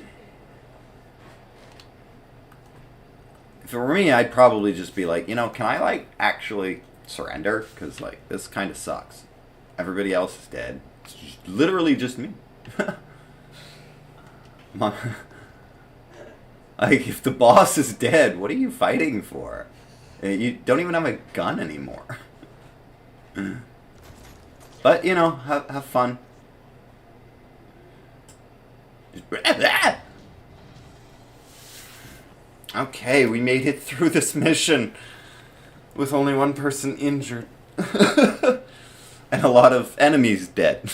If it were me, I'd probably just be like, you know, can I, like, actually surrender? Because, like, this kind of sucks. Everybody else is dead. It's just, literally just me. Like, if the boss is dead, what are you fighting for? You don't even have a gun anymore. But, you know, have fun. Okay, we made it through this mission. with only one person injured. And a lot of enemies dead.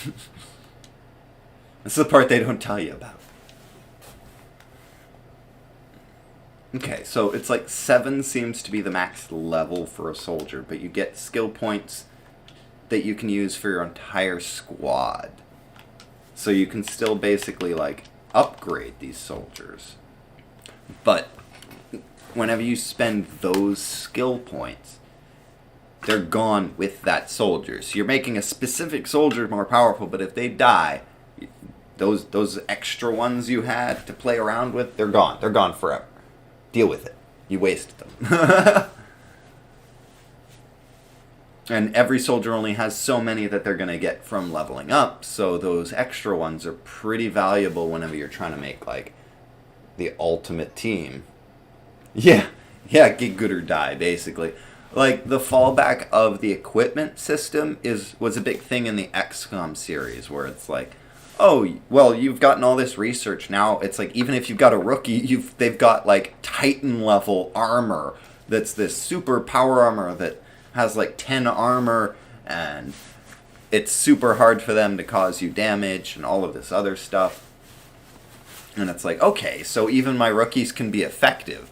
That's the part they don't tell you about. Okay, so it's like 7 seems to be the max level for a soldier, but you get skill points that you can use for your entire squad. So you can still basically, like, upgrade these soldiers. But whenever you spend those skill points, they're gone with that soldier. So you're making a specific soldier more powerful, but if they die, those extra ones you had to play around with, they're gone. They're gone forever. Deal with it. You wasted them. And every soldier only has so many that they're going to get from leveling up, so those extra ones are pretty valuable whenever you're trying to make, like, the ultimate team. Yeah, get good or die, basically. Like, the fallback of the equipment system was a big thing in the XCOM series, where it's like, oh, well, you've gotten all this research, now it's like, even if you've got a rookie, they've got, like, Titan-level armor that's this super power armor that has like 10 armor, and it's super hard for them to cause you damage and all of this other stuff. And it's like, okay, so even my rookies can be effective.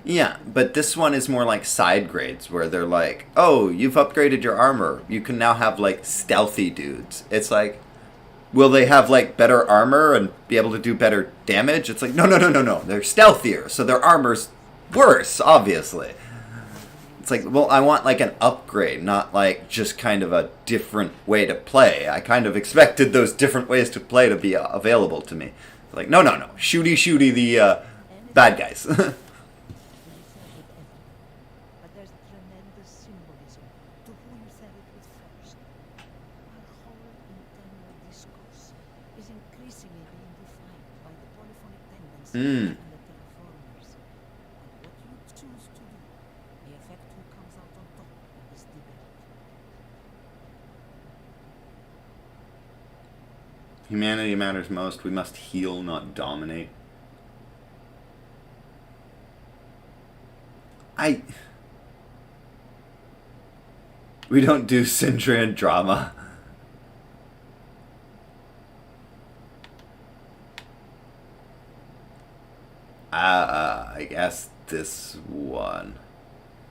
Yeah, but this one is more like side grades, where they're like, oh, you've upgraded your armor, you can now have like stealthy dudes. It's like, will they have, like, better armor and be able to do better damage? It's like, no. They're stealthier, so their armor's worse, obviously. It's like, well, I want, like, an upgrade, not, like, just kind of a different way to play. I kind of expected those different ways to play to be available to me. It's like, no. Shooty the bad guys. Humanity matters most. We must heal, not dominate. We don't do Syndrian drama. I guess this one.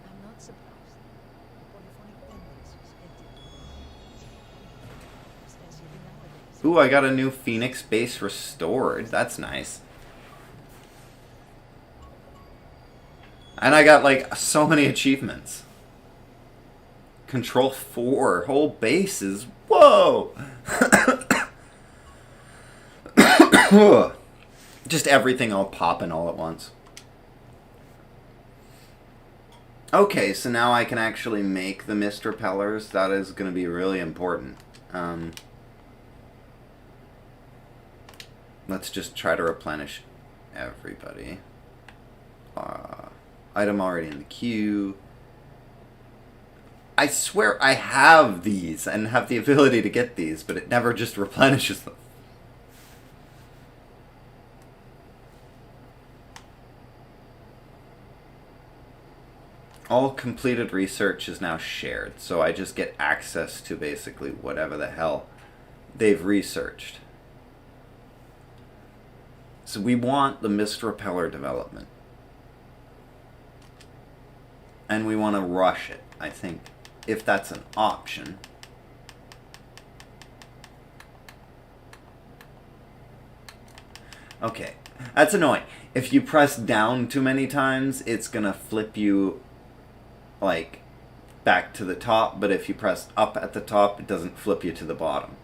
I'm not surprised. The polyphonic tendencies especially nowadays. Ooh, I got a new Phoenix base restored. That's nice. And I got, like, so many achievements. Control 4. Whole bases. Whoa! Just everything all popping all at once. Okay, so now I can actually make the mist repellers. That is going to be really important. Let's just try to replenish everybody. Item already in the queue. I swear I have these and have the ability to get these, but it never just replenishes them. All completed research is now shared, so I just get access to basically whatever the hell they've researched. So we want the mist repeller development. And we want to rush it, I think, if that's an option. Okay, that's annoying. If you press down too many times, it's gonna flip you, like, back to the top, but if you press up at the top, it doesn't flip you to the bottom.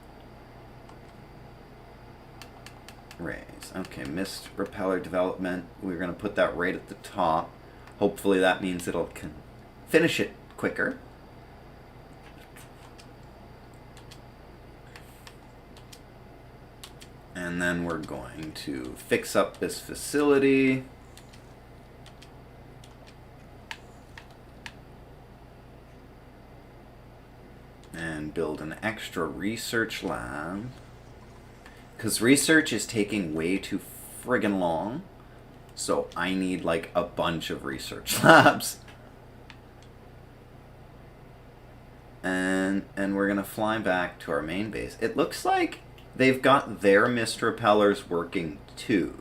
Raise. Okay, mist repeller development. We're gonna put that right at the top. Hopefully that means it'll finish it quicker. And then we're going to fix up this facility. And build an extra research lab. Because research is taking way too friggin' long. So I need like a bunch of research labs. And we're gonna fly back to our main base. It looks like they've got their mist repellers working too.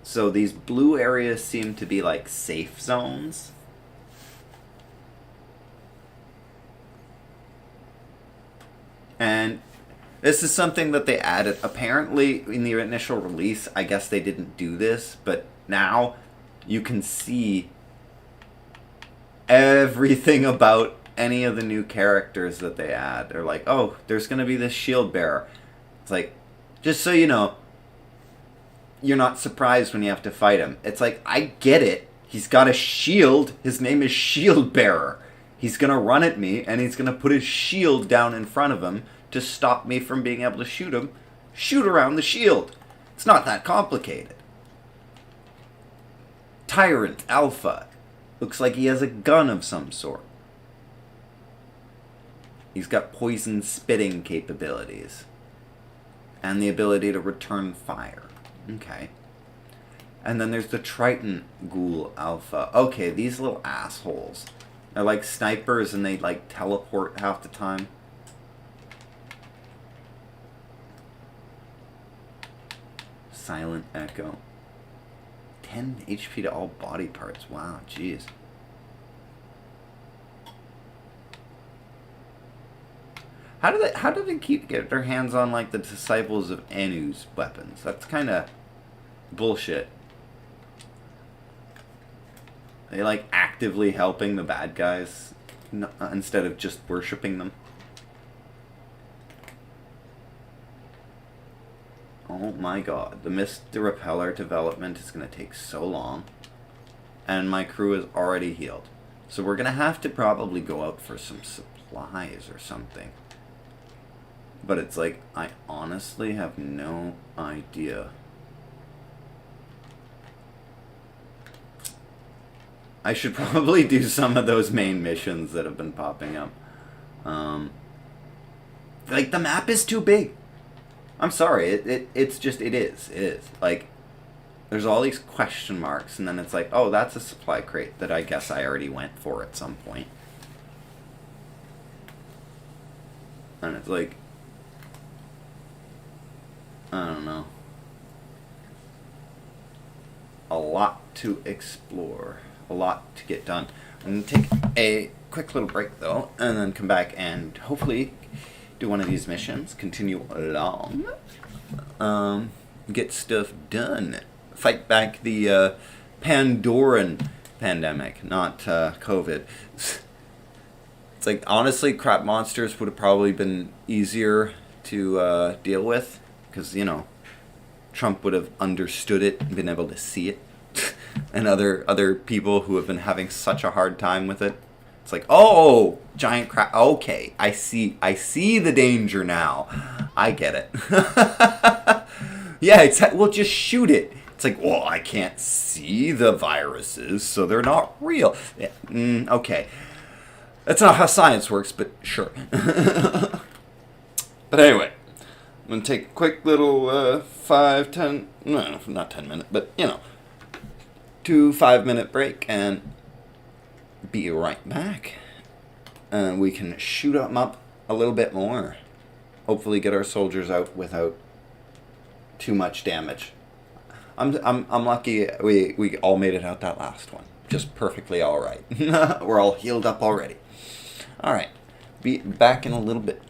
So these blue areas seem to be like safe zones. And this is something that they added. Apparently, in the initial release, I guess they didn't do this, but now you can see everything about any of the new characters that they add. They're like, oh, there's going to be this shield bearer. It's like, just so you know, you're not surprised when you have to fight him. It's like, I get it. He's got a shield. His name is Shield Bearer. He's going to run at me, and he's going to put his shield down in front of him to stop me from being able to shoot him. Shoot around the shield. It's not that complicated. Tyrant Alpha. Looks like he has a gun of some sort. He's got poison spitting capabilities. And the ability to return fire. Okay. And then there's the Triton Ghoul Alpha. Okay, these little assholes. They're like snipers and they like teleport half the time. Silent Echo. 10 HP to all body parts. Wow, jeez. How do they get their hands on like the Disciples of Anu's weapons? That's kind of bullshit. Are they like actively helping the bad guys instead of just worshipping them? Oh my god, the Mist Repeller development is going to take so long. And my crew is already healed. So we're going to have to probably go out for some supplies or something. But it's like, I honestly have no idea. I should probably do some of those main missions that have been popping up. Like, the map is too big. I'm sorry, it's just, it is. Like, there's all these question marks, and then it's like, oh, that's a supply crate that I guess I already went for at some point. And it's like, I don't know. A lot to explore. A lot to get done. I'm going to take a quick little break, though, and then come back and hopefully do one of these missions. Continue along. Get stuff done. Fight back the Pandoran pandemic, not COVID. It's like, honestly, crap monsters would have probably been easier to deal with. Because, you know, Trump would have understood it and been able to see it. And other people who have been having such a hard time with it. It's like, oh, giant crap. Okay, I see the danger now. I get it. Yeah, well, just shoot it. It's like, well, I can't see the viruses, so they're not real. Okay. That's not how science works, but sure. But anyway. I'm going to take a quick little not 10 minute, but, 2 5-minute break and be right back. And we can shoot them up a little bit more. Hopefully get our soldiers out without too much damage. I'm lucky we all made it out that last one. Just perfectly alright. We're all healed up already. Alright, be back in a little bit.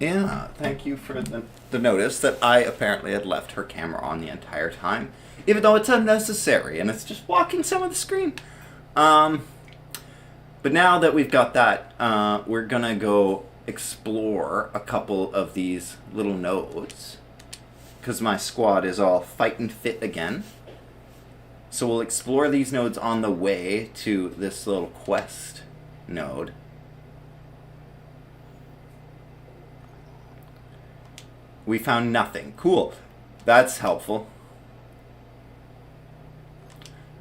Yeah, thank you for the notice that I apparently had left her camera on the entire time, even though it's unnecessary and it's just blocking some of the screen. But now that we've got that, we're gonna go explore a couple of these little nodes because my squad is all fighting fit again. So we'll explore these nodes on the way to this little quest node. We found nothing. Cool. That's helpful.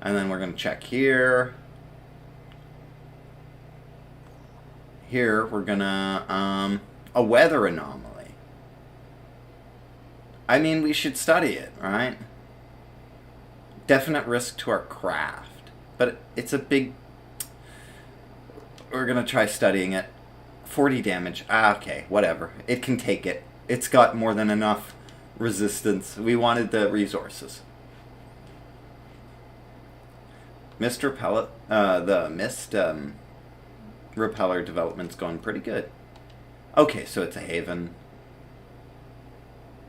And then we're going to check here. Here, we're going to... a weather anomaly. I mean, we should study it, right? Definite risk to our craft. But it's a big... We're going to try studying it. 40 damage. Okay, whatever. It can take it. It's got more than enough resistance. We wanted the resources. Mist Repellent, the Mist Repeller development's going pretty good. Okay, so it's a haven.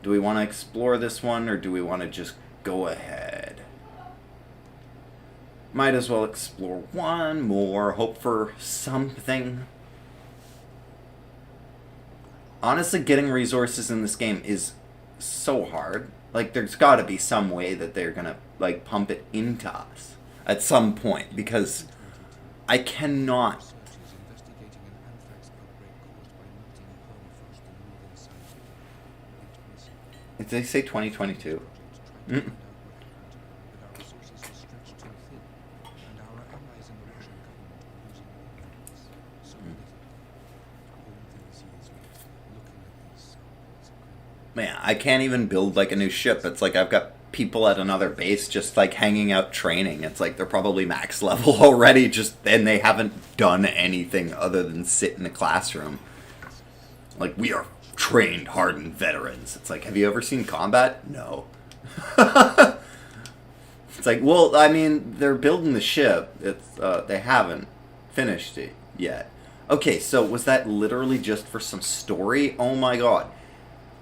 Do we want to explore this one, or do we want to just go ahead? Might as well explore one more, hope for something. Honestly, getting resources in this game is so hard. Like, there's got to be some way that they're going to, like, pump it into us at some point, because I cannot... Did they say 2022? Man, I can't even build, like, a new ship. It's like I've got people at another base just, like, hanging out training. It's like they're probably max level already, and they haven't done anything other than sit in a classroom. Like, we are trained, hardened veterans. It's like, have you ever seen combat? No. It's like, well, I mean, they're building the ship. It's they haven't finished it yet. Okay, so was that literally just for some story? Oh my god.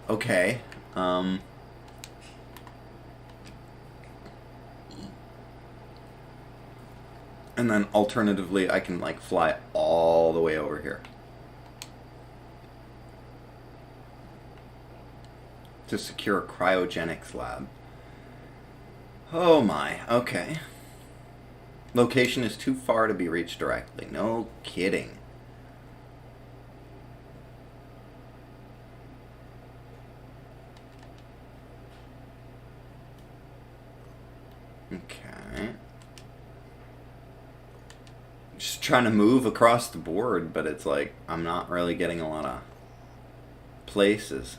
Okay. And then alternatively, I can, like, fly all the way over here to secure a cryogenics lab. Oh my, okay. Location is too far to be reached directly. No kidding. Okay. Just trying to move across the board, but it's like I'm not really getting a lot of places.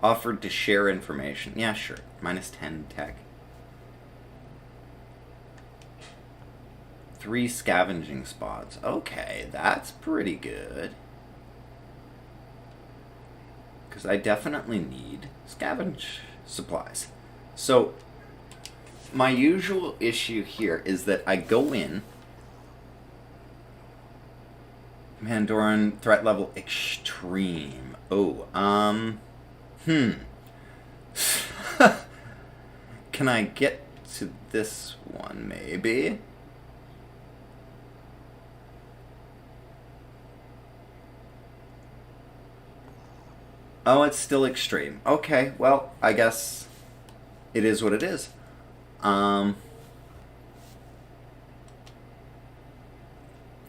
Offered to share information. Yeah, sure. -10 tech. 3 scavenging spots. Okay, that's pretty good. Because I definitely need scavenge supplies. So, my usual issue here is that I go in Pandoran threat level extreme. Oh, Can I get to this one, maybe? Oh, it's still extreme. Okay, well, I guess it is what it is.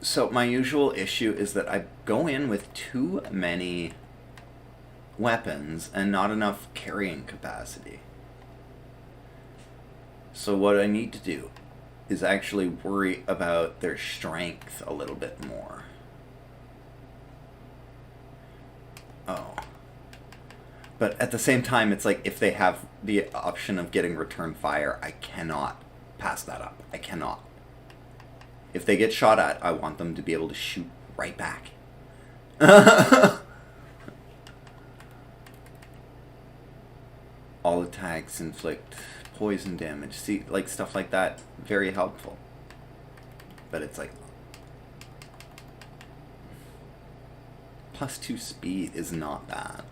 So my usual issue is that I go in with too many weapons and not enough carrying capacity. So what I need to do is actually worry about their strength a little bit more. Oh. But at the same time, it's like if they have the option of getting return fire, I cannot pass that up. I cannot. If they get shot at, I want them to be able to shoot right back. All attacks inflict poison damage. See, like stuff like that, very helpful. But it's like +2 speed is not bad.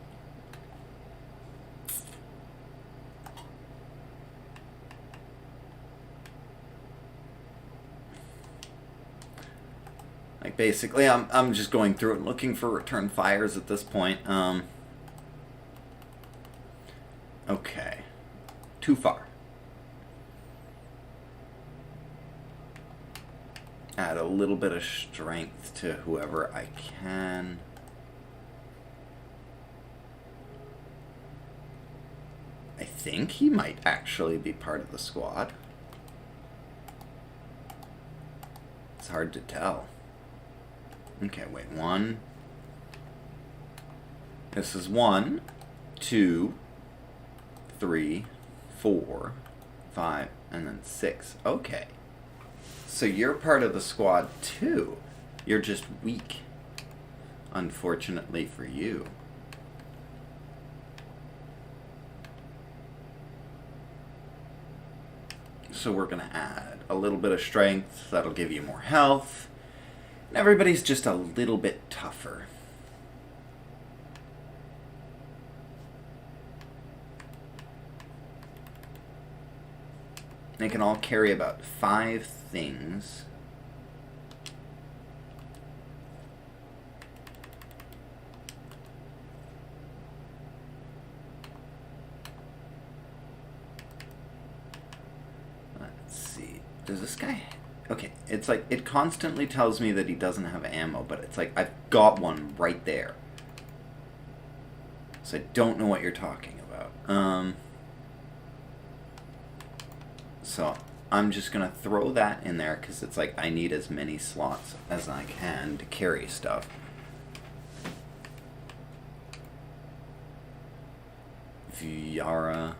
Like basically, I'm just going through and looking for return fires at this point. Okay, too far. Add a little bit of strength to whoever I can. I think he might actually be part of the squad. It's hard to tell. Okay, wait, 1. This is 1, 2, 3, 4, 5, and then 6. Okay. So you're part of the squad too. You're just weak. Unfortunately for you. So we're gonna add a little bit of strength. That'll give you more health. And everybody's just a little bit tougher. They can all carry about 5 things. Let's see. Does this guy... Okay, it's like, it constantly tells me that he doesn't have ammo, but it's like, I've got one right there. So I don't know what you're talking about. So I'm just going to throw that in there, because it's like, I need as many slots as I can to carry stuff. Viara.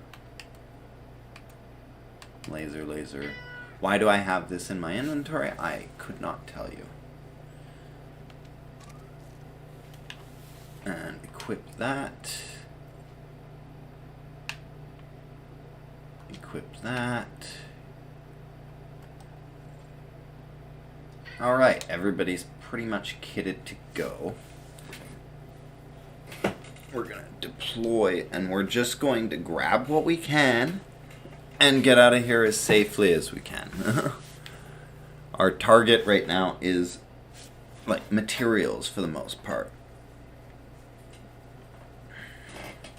Laser. Why do I have this in my inventory? I could not tell you. And equip that. Equip that. Alright, everybody's pretty much kitted to go. We're going to deploy, and we're just going to grab what we can and get out of here as safely as we can. Our target right now is like materials for the most part.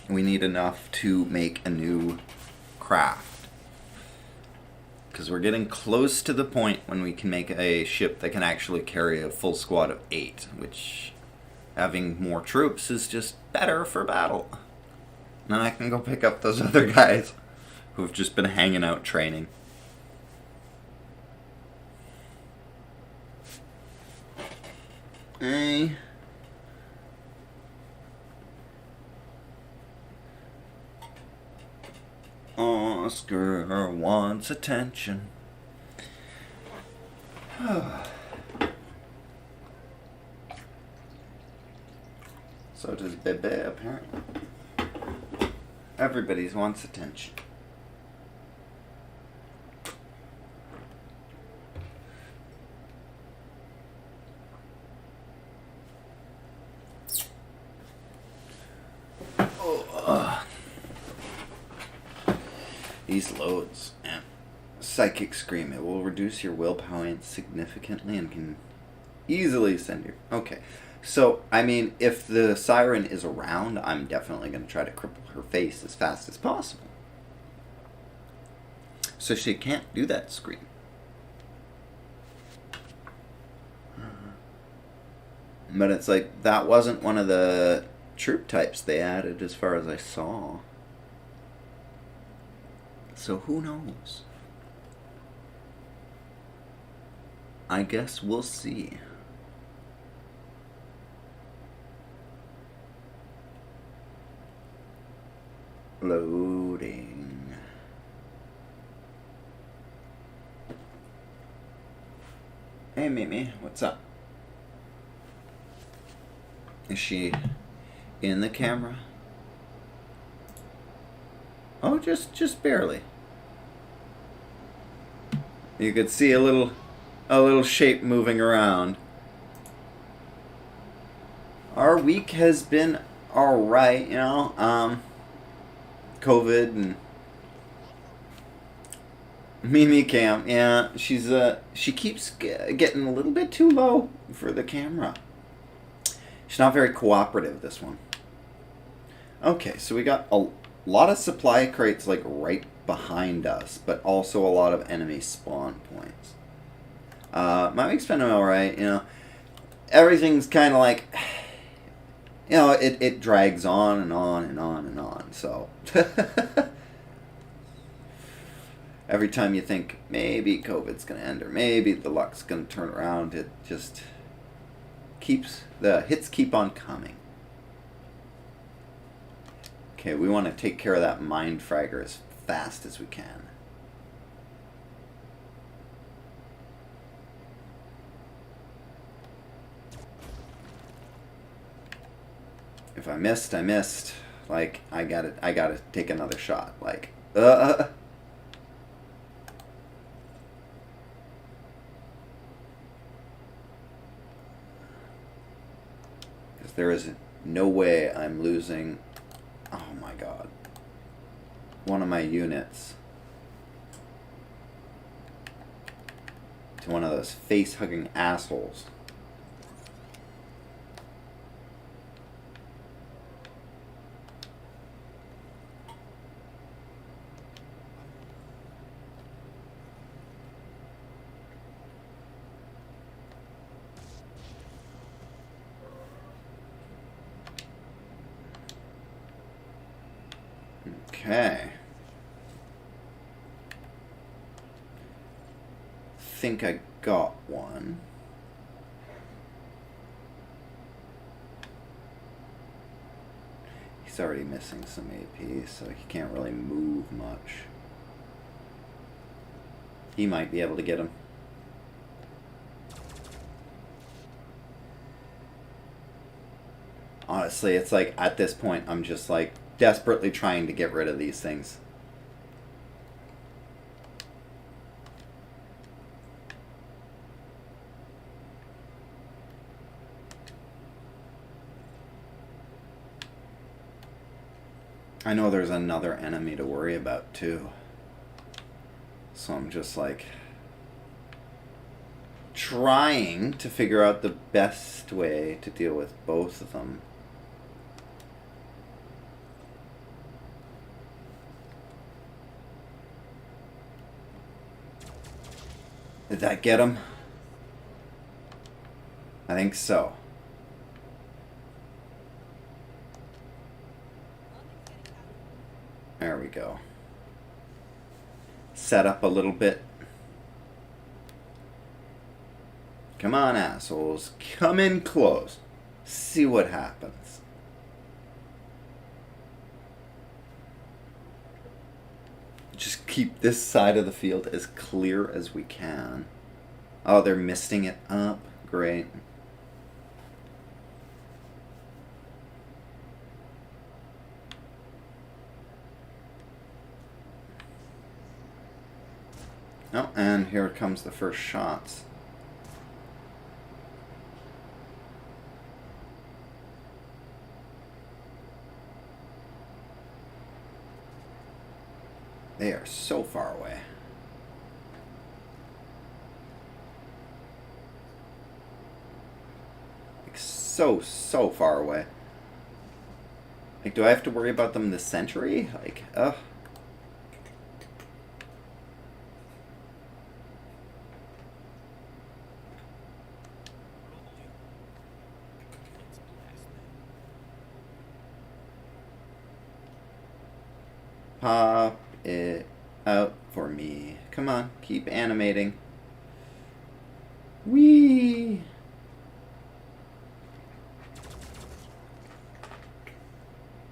We need enough to make a new craft. Because we're getting close to the point when we can make a ship that can actually carry a full squad of 8, which having more troops is just better for battle. And then I can go pick up those other guys who have just been hanging out training. Hey. Oscar wants attention. So does Bebe, apparently. Everybody wants attention. These loads. And Psychic Scream. It will reduce your will points significantly and can easily send you. Okay. So, I mean, if the siren is around, I'm definitely going to try to cripple her face as fast as possible. So she can't do that scream. But it's like, that wasn't one of the troop types they added as far as I saw. So who knows? I guess we'll see. Loading. Hey Mimi, what's up? Is she in the camera? Oh, just barely. You could see a little shape moving around. Our week has been alright, you know. COVID and Mimi Cam, yeah, she keeps getting a little bit too low for the camera. She's not very cooperative, this one. Okay, so we got a lot of supply crates like right behind us, but also a lot of enemy spawn points. My week's been alright, you know. Everything's kind of like, you know, it drags on and on and on and on, so. Every time you think maybe COVID's going to end or maybe the luck's going to turn around, it just the hits keep on coming. Okay, we want to take care of that mind fragger as fast as we can. If I missed, I missed. Like, I gotta take another shot. Like, Because there is no way I'm losing. Oh my god. One of my units to one of those face-hugging assholes. Okay. Think I got one. He's already missing some AP, so he can't really move much. He might be able to get him. Honestly, it's like, at this point, I'm just like, desperately trying to get rid of these things. I know there's another enemy to worry about too. So I'm just like trying to figure out the best way to deal with both of them. Did that get him? I think so. There we go. Set up a little bit. Come on, assholes. Come in close. See what happens. Just keep this side of the field as clear as we can. Oh, they're misting it up. Great. Oh, and here comes the first shots. They are so far away. Like, so far away. Like, do I have to worry about them this century? Like, ugh. Pop it out for me. Come on, keep animating. Whee!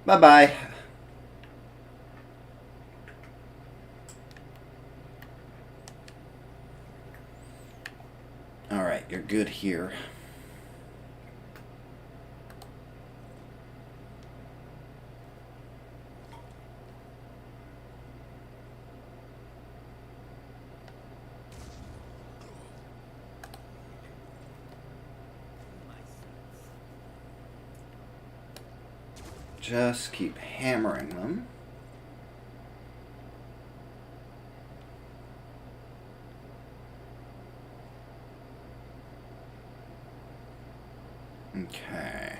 Bye-bye. Alright, you're good here. Just keep hammering them. Okay.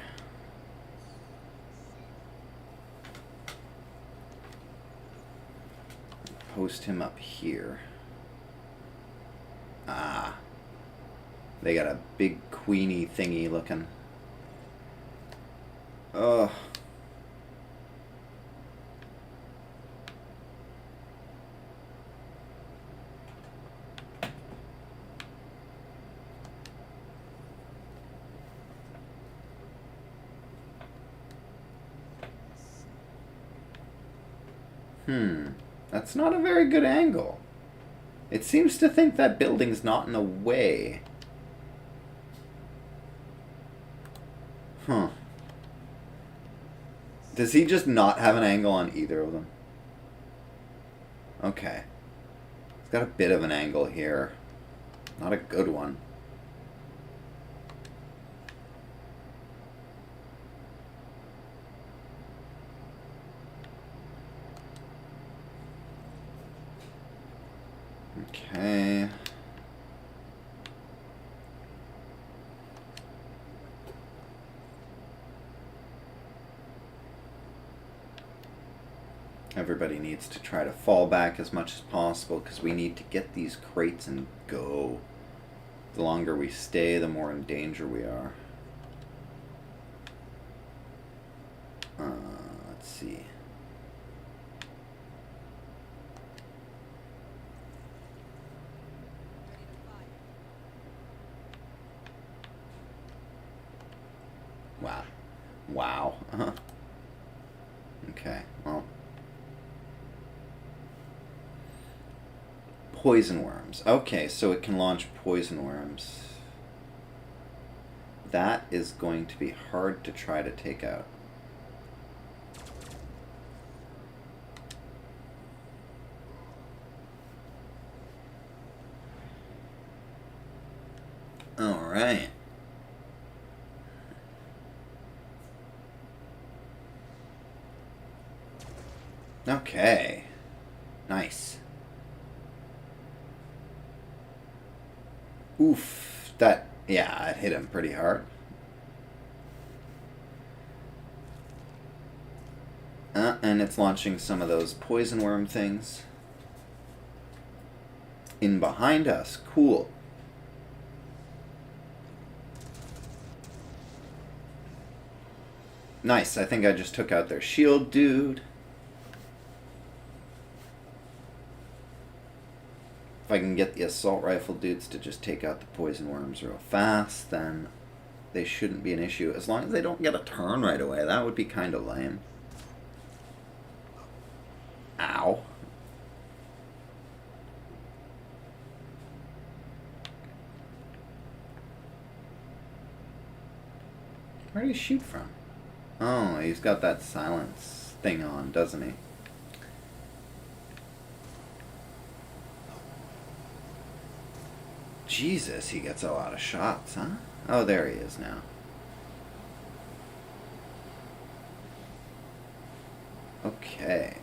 Post him up here. Ah. They got a big queenie thingy looking. Ugh. That's not a very good angle. It seems to think that building's not in the way. Huh. Does he just not have an angle on either of them? Okay. He's got a bit of an angle here. Not a good one. Okay. Everybody needs to try to fall back as much as possible because we need to get these crates and go. The longer we stay, the more in danger we are. Let's see. Wow. Wow. Okay, well. Poison worms. Okay, so it can launch poison worms. That is going to be hard to try to take out. Alright. Okay. Nice. Oof. That, yeah, it hit him pretty hard. And it's launching some of those poison worm things. In behind us. Cool. Nice. I think I just took out their shield dude. If I can get the assault rifle dudes to just take out the poison worms real fast, then they shouldn't be an issue. As long as they don't get a turn right away, that would be kind of lame. Ow. Where do you shoot from? Oh, he's got that silence thing on, doesn't he? Jesus, he gets a lot of shots, huh? Oh, there he is now. Okay.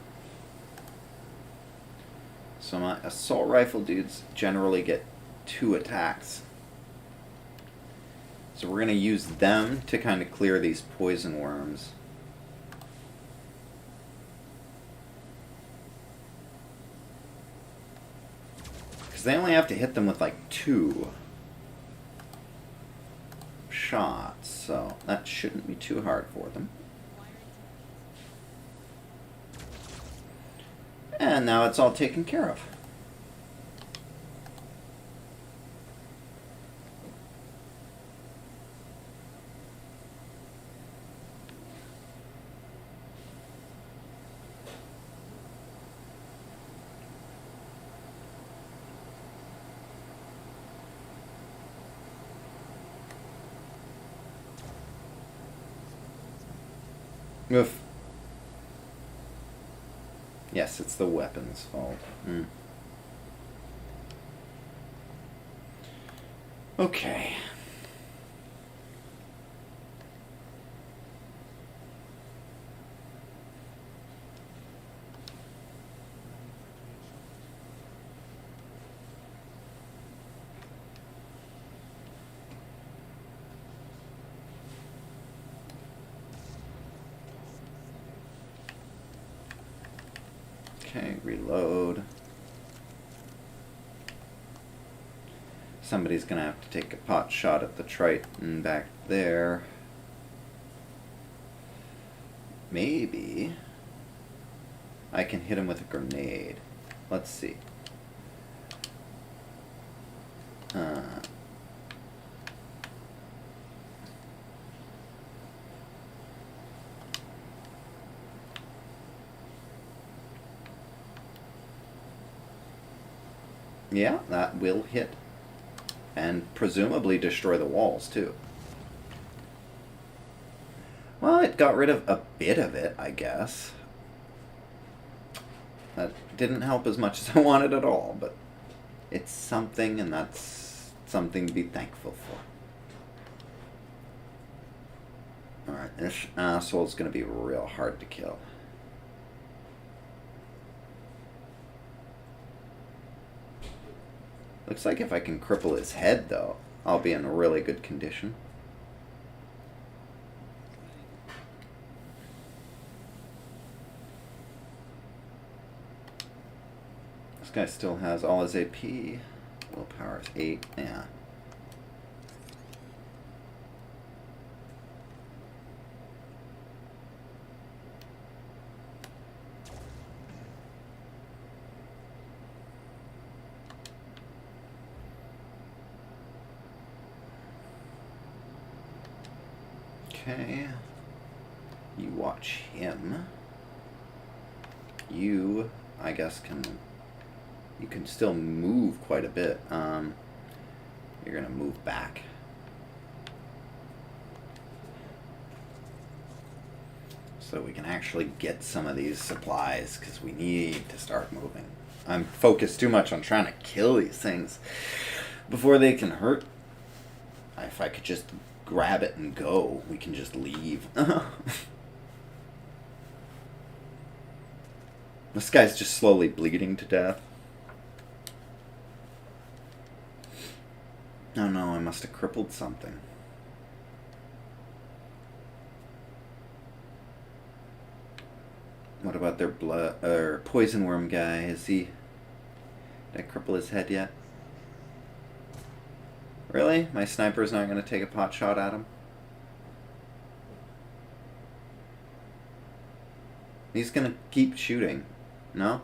So my assault rifle dudes generally get 2 attacks. So we're going to use them to kind of clear these poison worms. Because they only have to hit them with like 2 shots, so that shouldn't be too hard for them. And now it's all taken care of. Oof. Yes, it's the weapon's fault. Okay. Okay, reload. Somebody's gonna have to take a pot shot at the Triton back there. Maybe I can hit him with a grenade. Let's see. Yeah, that will hit. And presumably destroy the walls, too. Well, it got rid of a bit of it, I guess. That didn't help as much as I wanted at all, but it's something, and that's something to be thankful for. Alright, this asshole's gonna be real hard to kill. Looks like if I can cripple his head, though, I'll be in a really good condition. This guy still has all his AP. Willpower is 8. Yeah. Okay, you watch him. You, I guess, you can still move quite a bit. You're gonna move back. So we can actually get some of these supplies, because we need to start moving. I'm focused too much on trying to kill these things before they can hurt. If I could just grab it and go, we can just leave. This guy's just slowly bleeding to death. Oh no, I must have crippled something. What about their blood or poison worm guy? Is he... Did I cripple his head yet? Really? My sniper's not going to take a pot shot at him? He's going to keep shooting. No?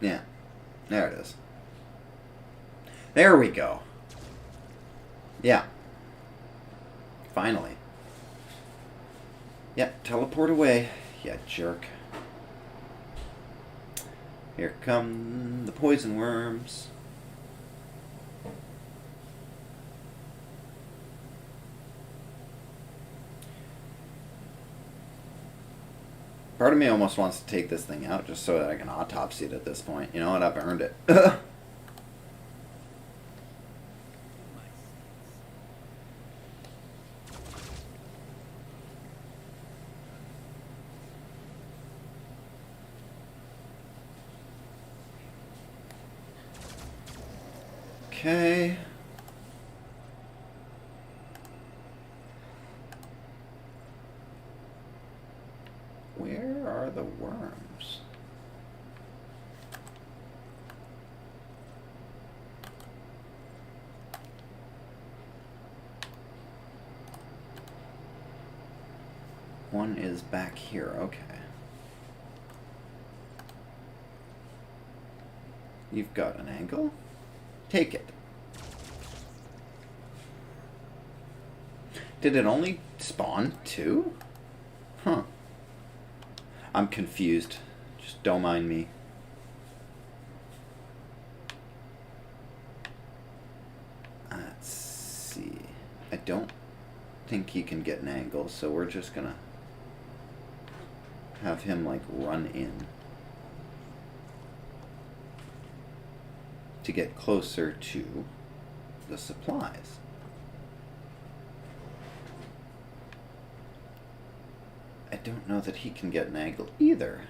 Yeah. There it is. There we go. Yeah. Finally. Yeah, teleport away, you jerk. Here come the poison worms. Part of me almost wants to take this thing out just so that I can autopsy it at this point. You know what? I've earned it. Okay. Where are the worms? One is back here, okay. You've got an angle? Take it. Did it only spawn 2? Huh. I'm confused. Just don't mind me. Let's see. I don't think he can get an angle, so we're just gonna have him like run in to get closer to the supplies. I don't know that he can get an angle either.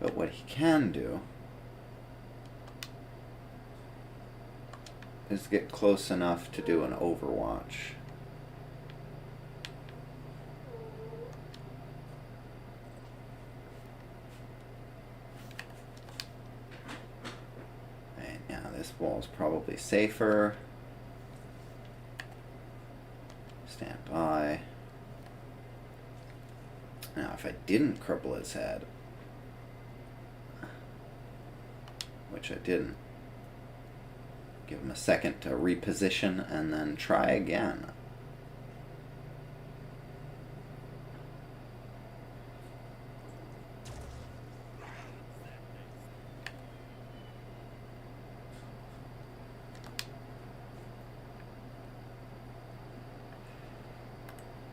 But what he can do is get close enough to do an overwatch. And now this wall's probably safer. Stand by. Now, if I didn't cripple his head, which I didn't, give him a second to reposition and then try again.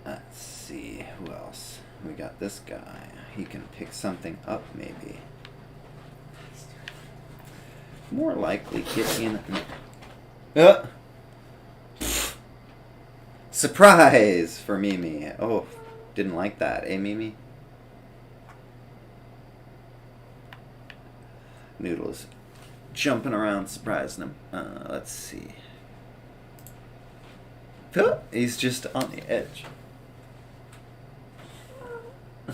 Let's see, who else? We got this guy. He can pick something up, maybe. More likely get in. Surprise for Mimi. Oh, didn't like that, eh, Mimi? Noodle's jumping around, surprising him. Let's see. He's just on the edge.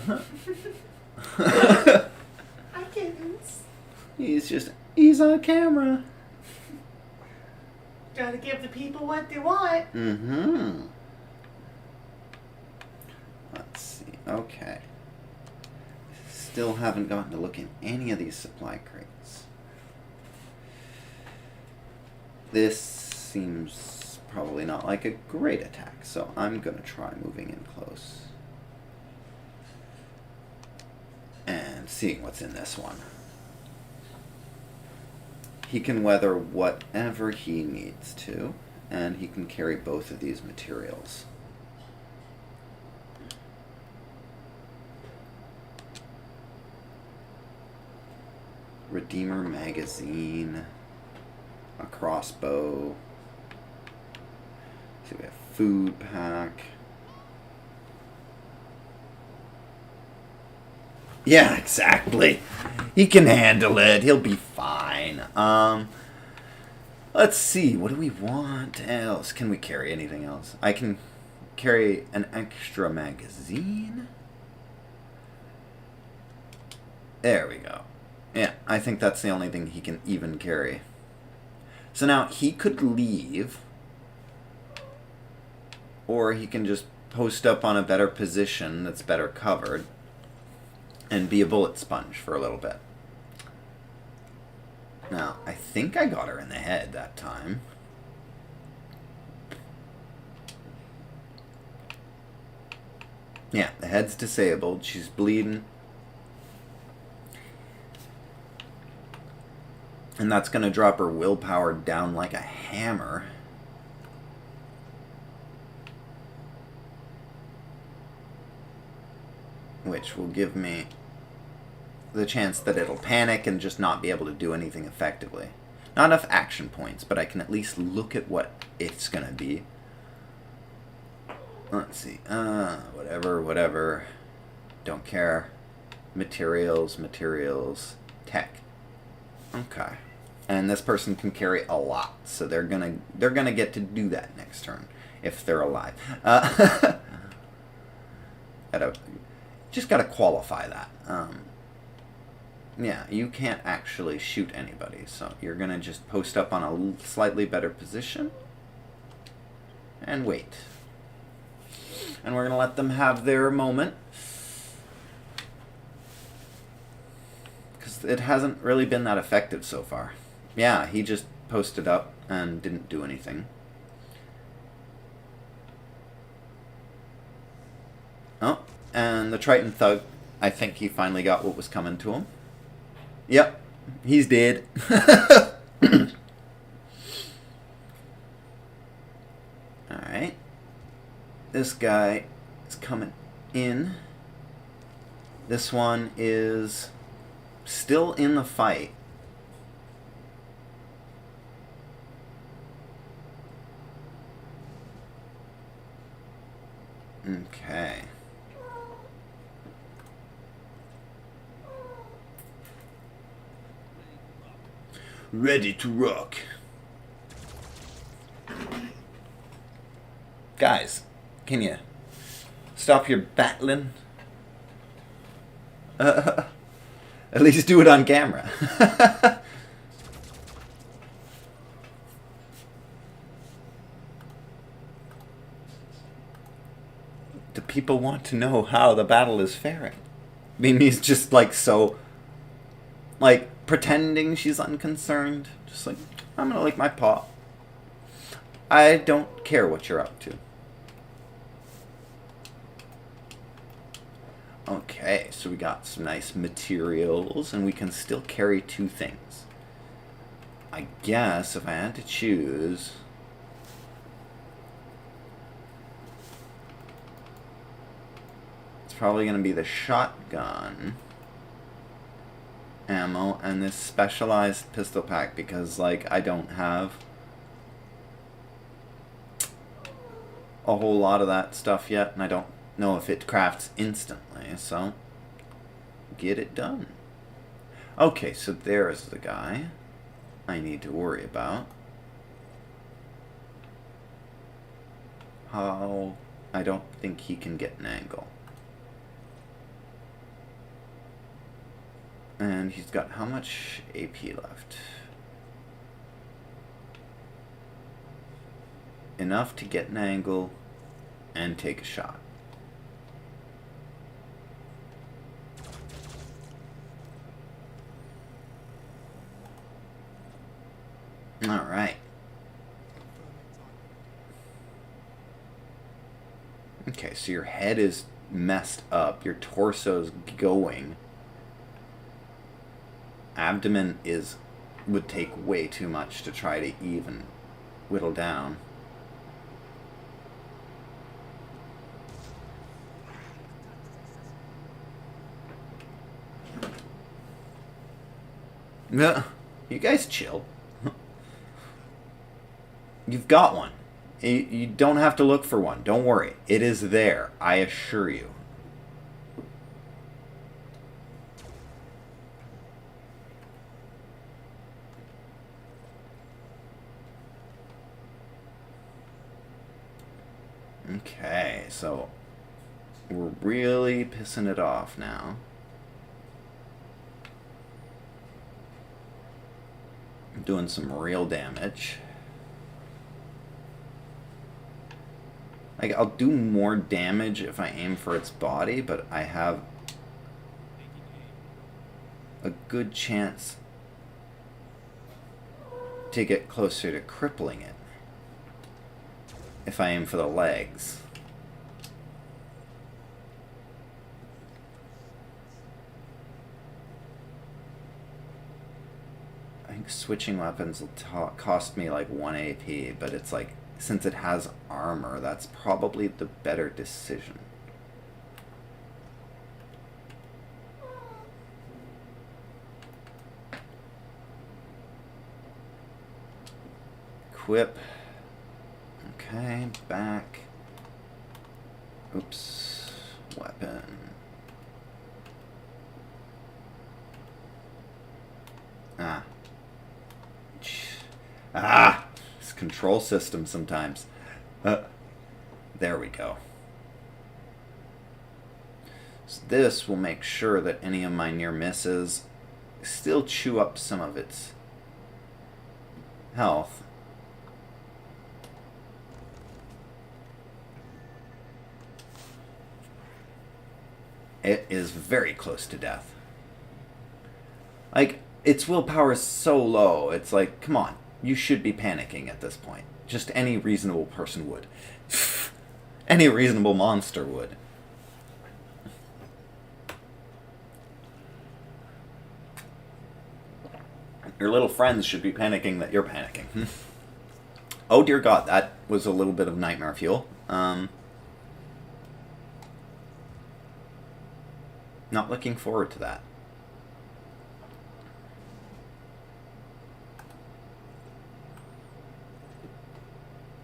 I didn't. He's on camera. Gotta give the people what they want. Mm-hmm. Let's see. Okay. Still haven't gotten to look in any of these supply crates. This seems probably not like a great attack, so I'm gonna try moving in close and seeing what's in this one. He can weather whatever he needs to, and he can carry both of these materials. Redeemer magazine, a crossbow. So we have food pack. Yeah, exactly. He can handle it. He'll be fine. Let's see. What do we want else? Can we carry anything else? I can carry an extra magazine. There we go. Yeah, I think that's the only thing he can even carry. So now he could leave, or he can just post up on a better position that's better covered and be a bullet sponge for a little bit. Now, I think I got her in the head that time. Yeah, the head's disabled. She's bleeding. And that's going to drop her willpower down like a hammer. Which will give me the chance that it'll panic and just not be able to do anything effectively. Not enough action points, but I can at least look at what it's going to be. Let's see. Whatever. Don't care. Materials, materials, tech. Okay. And this person can carry a lot, so they're gonna get to do that next turn if they're alive. Just gotta qualify that. Yeah, you can't actually shoot anybody, so you're gonna just post up on a slightly better position and wait. And we're gonna let them have their moment. Because it hasn't really been that effective so far. Yeah, he just posted up and didn't do anything. Oh, and the Triton Thug, I think he finally got what was coming to him. Yep, he's dead. Alright. This guy is coming in. This one is still in the fight. Okay. Ready to rock. Guys, can you stop your battling? At least do it on camera. Do people want to know how the battle is faring? Mimi's just like so, like, pretending she's unconcerned. Just like, I'm gonna lick my paw. I don't care what you're up to. Okay, so we got some nice materials, and we can still carry 2 things. I guess if I had to choose, it's probably going to be the shotgun ammo and this specialized pistol pack, because, like, I don't have a whole lot of that stuff yet, and I don't know if it crafts instantly, so get it done. Okay, so there's the guy I need to worry about. How? I don't think he can get an angle. And he's got how much AP left? Enough to get an angle and take a shot. Alright. Okay, so your head is messed up. Your torso's going. Abdomen would take way too much to try to even whittle down. Yeah, you guys chill. You've got one. You don't have to look for one. Don't worry. It is there. I assure you. Okay, so we're really pissing it off now. Doing some real damage. Like, I'll do more damage if I aim for its body, but I have a good chance to get closer to crippling it if I aim for the legs. I think switching weapons will cost me like 1 AP, but it's like, since it has armor, that's probably the better decision. Equip. Okay, back. Oops. Weapon. control system sometimes. There we go. So this will make sure that any of my near misses still chew up some of its health. It is very close to death. Like, its willpower is so low, it's like, come on, you should be panicking at this point. Just any reasonable person would. Any reasonable monster would. Your little friends should be panicking that you're panicking. Oh dear God, that was a little bit of nightmare fuel. Not looking forward to that.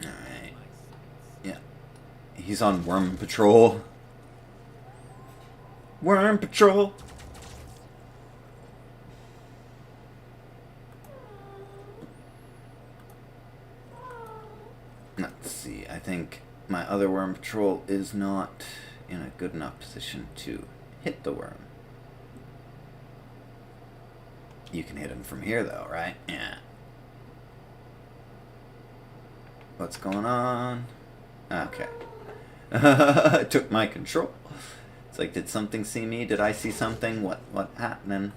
Alright. Yeah. He's on worm patrol. Worm patrol! Let's see, I think my other worm patrol is not in a good enough position to hit the worm. You can hit him from here though, right? Yeah. What's going on? Okay. It took my control. It's like, did something see me? Did I see something? What happening?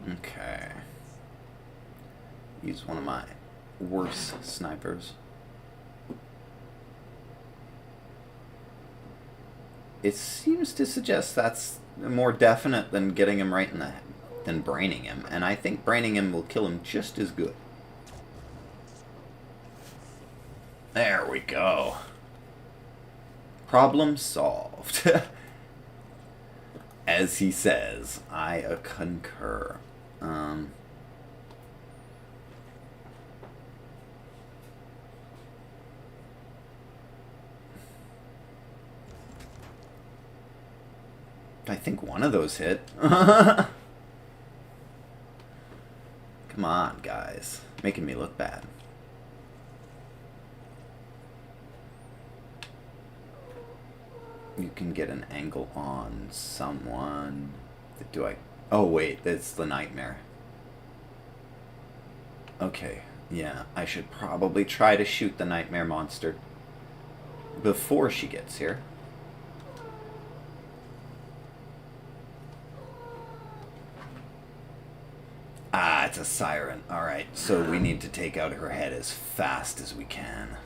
Okay. Use one of my worst snipers. It seems to suggest that's more definite than getting him right in the head, than braining him, and I think braining him will kill him just as good. There we go. Problem solved. As he says, I concur. I think one of those hit. Come on, guys. Making me look bad. You can get an angle on someone. Do I... Oh, wait. That's the nightmare. Okay. Yeah, I should probably try to shoot the nightmare monster before she gets here. Ah, it's a siren. Alright, so we need to take out her head as fast as we can.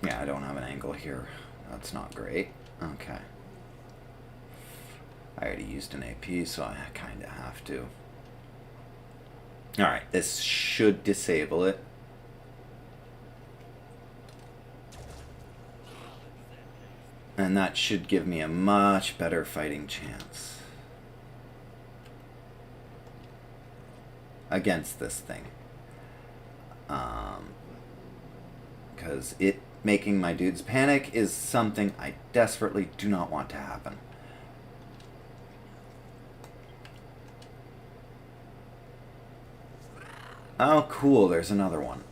Yeah, I don't have an angle here. That's not great. Okay. I already used an AP, so I kind of have to. Alright, this should disable it. And that should give me a much better fighting chance against this thing. Because it making my dudes panic is something I desperately do not want to happen. Oh, cool, there's another one.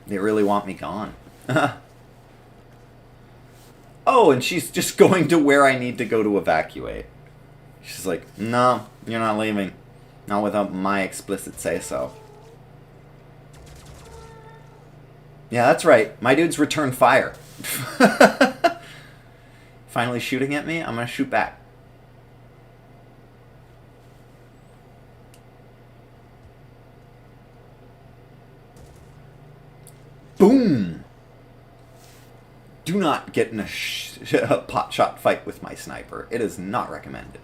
They really want me gone. Oh, and she's just going to where I need to go to evacuate. She's like, no, you're not leaving. Not without my explicit say-so. Yeah, that's right. My dudes return fire. Finally shooting at me? I'm gonna shoot back. Boom! Do not get in a pot shot fight with my sniper. It is not recommended.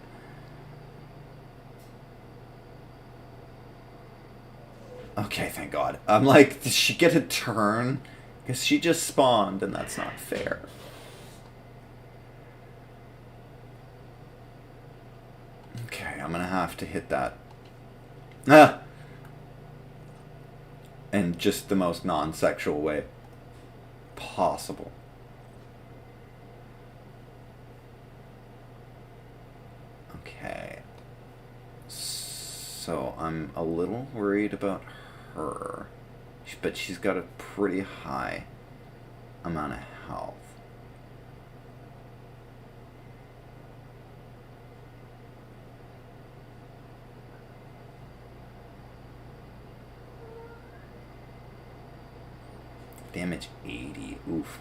Okay, thank God. I'm like, did she get a turn? Because she just spawned, and that's not fair. Okay. have to hit that. Ah! In just the most non-sexual way possible. Okay. So I'm a little worried about her. But she's got a pretty high amount of health. Damage 80. Oof.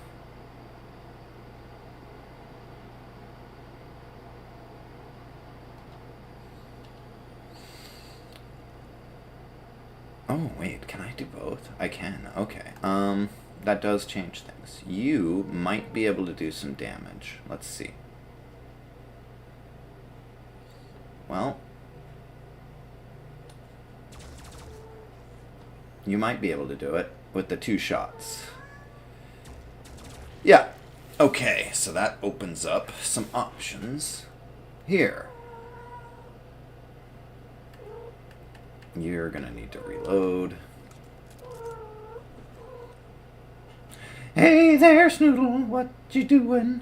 Oh, wait, can I do both? I can, okay. That does change things. You might be able to do some damage. Let's see. Well, you might be able to do it with the 2 shots. Yeah. Okay, so that opens up some options here. You're gonna need to reload. Hey there, Snoodle, what you doing?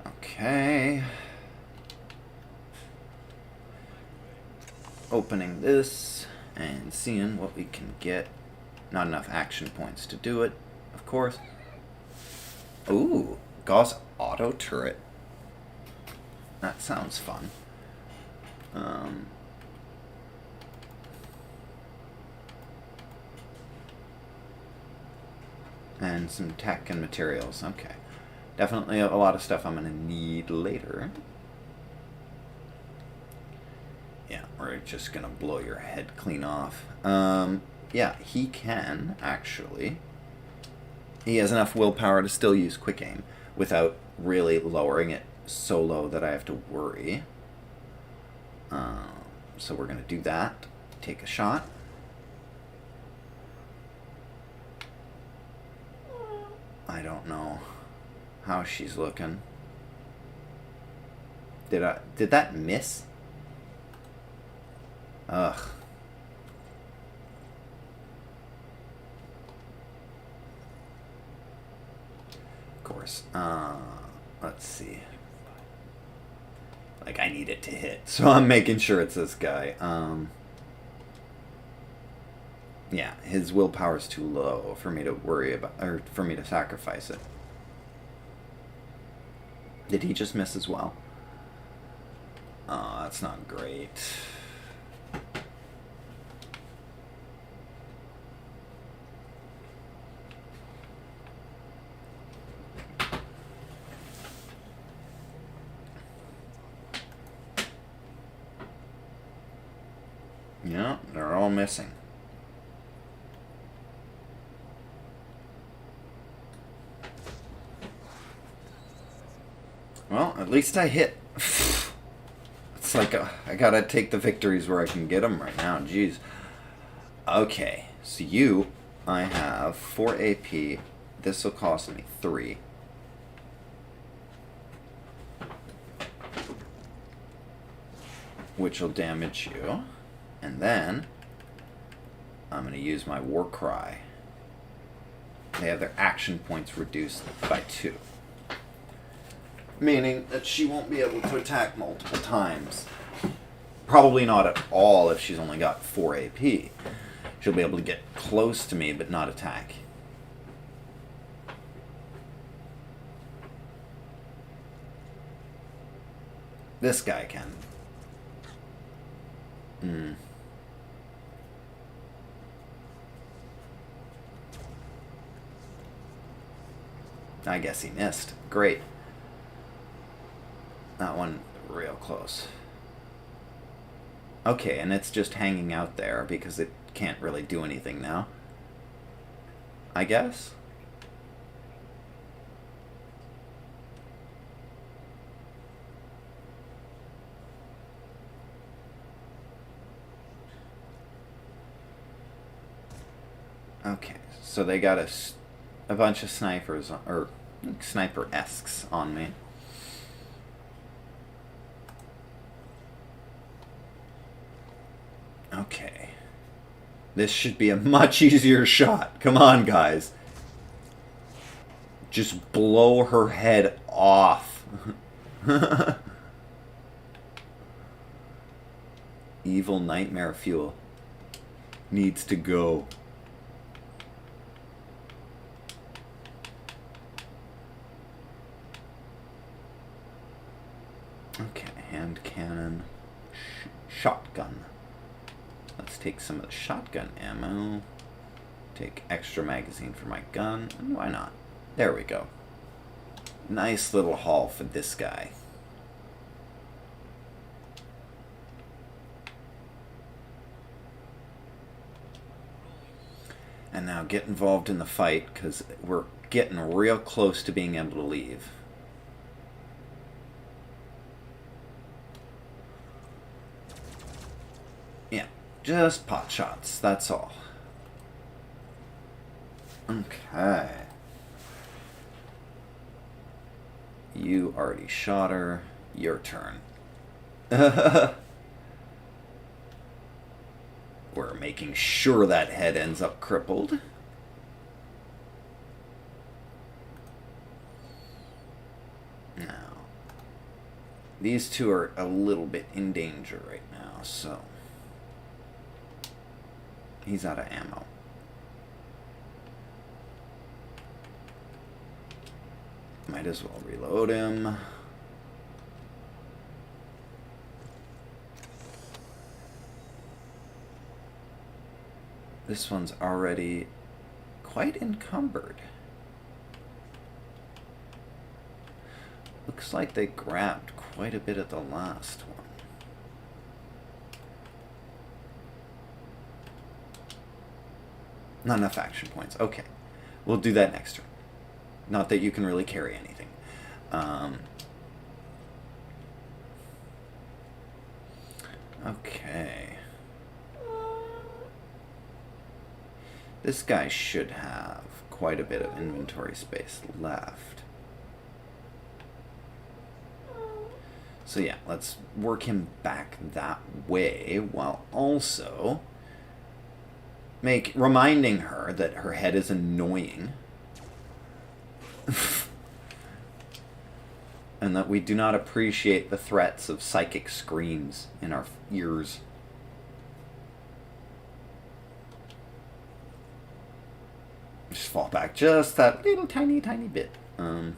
Okay. Opening this and seeing what we can get. Not enough action points to do it, of course. Ooh, Gauss auto turret. That sounds fun. And some tech and materials. Okay. Definitely a lot of stuff I'm going to need later. Yeah, we're just going to blow your head clean off. Yeah, he can, actually. He has enough willpower to still use quick aim without really lowering it so low that I have to worry. So we're going to do that. Take a shot. I don't know how she's looking. Did that miss? Ugh. Of course. Let's see. Like, I need it to hit, so I'm making sure it's this guy. Yeah, his willpower's too low for me to worry about, or for me to sacrifice it. Did he just miss as well? Oh, that's not great. Yeah, they're all missing. Well, at least I hit. It's like I gotta take the victories where I can get them right now. Jeez. Okay, so I have 4 AP. This will cost me 3. Which will damage you. And then I'm going to use my war cry. They have their action points reduced by 2. Meaning that she won't be able to attack multiple times. Probably not at all if she's only got 4 AP. She'll be able to get close to me but not attack. This guy can. I guess he missed. Great. That one real close. Okay, and it's just hanging out there because it can't really do anything now. I guess? Okay, so they got a a bunch of snipers, or sniper-esques on me. Okay. This should be a much easier shot. Come on, guys. Just blow her head off. Evil nightmare fuel needs to go. Okay, hand cannon, shotgun. Let's take some of the shotgun ammo. Take extra magazine for my gun. And why not? There we go. Nice little haul for this guy. And now get involved in the fight, because we're getting real close to being able to leave. Yeah, just pot shots, that's all. Okay. You already shot her. Your turn. We're making sure that head ends up crippled. Now, these two are a little bit in danger right now, so he's out of ammo. Might as well reload him. This one's already quite encumbered. Looks like they grabbed quite a bit at the last one. Not enough action points. Okay. We'll do that next turn. Not that you can really carry anything. Okay. This guy should have quite a bit of inventory space left. So yeah, let's work him back that way while also reminding her that her head is annoying. And that we do not appreciate the threats of psychic screams in our ears. Just fall back just that little tiny bit. I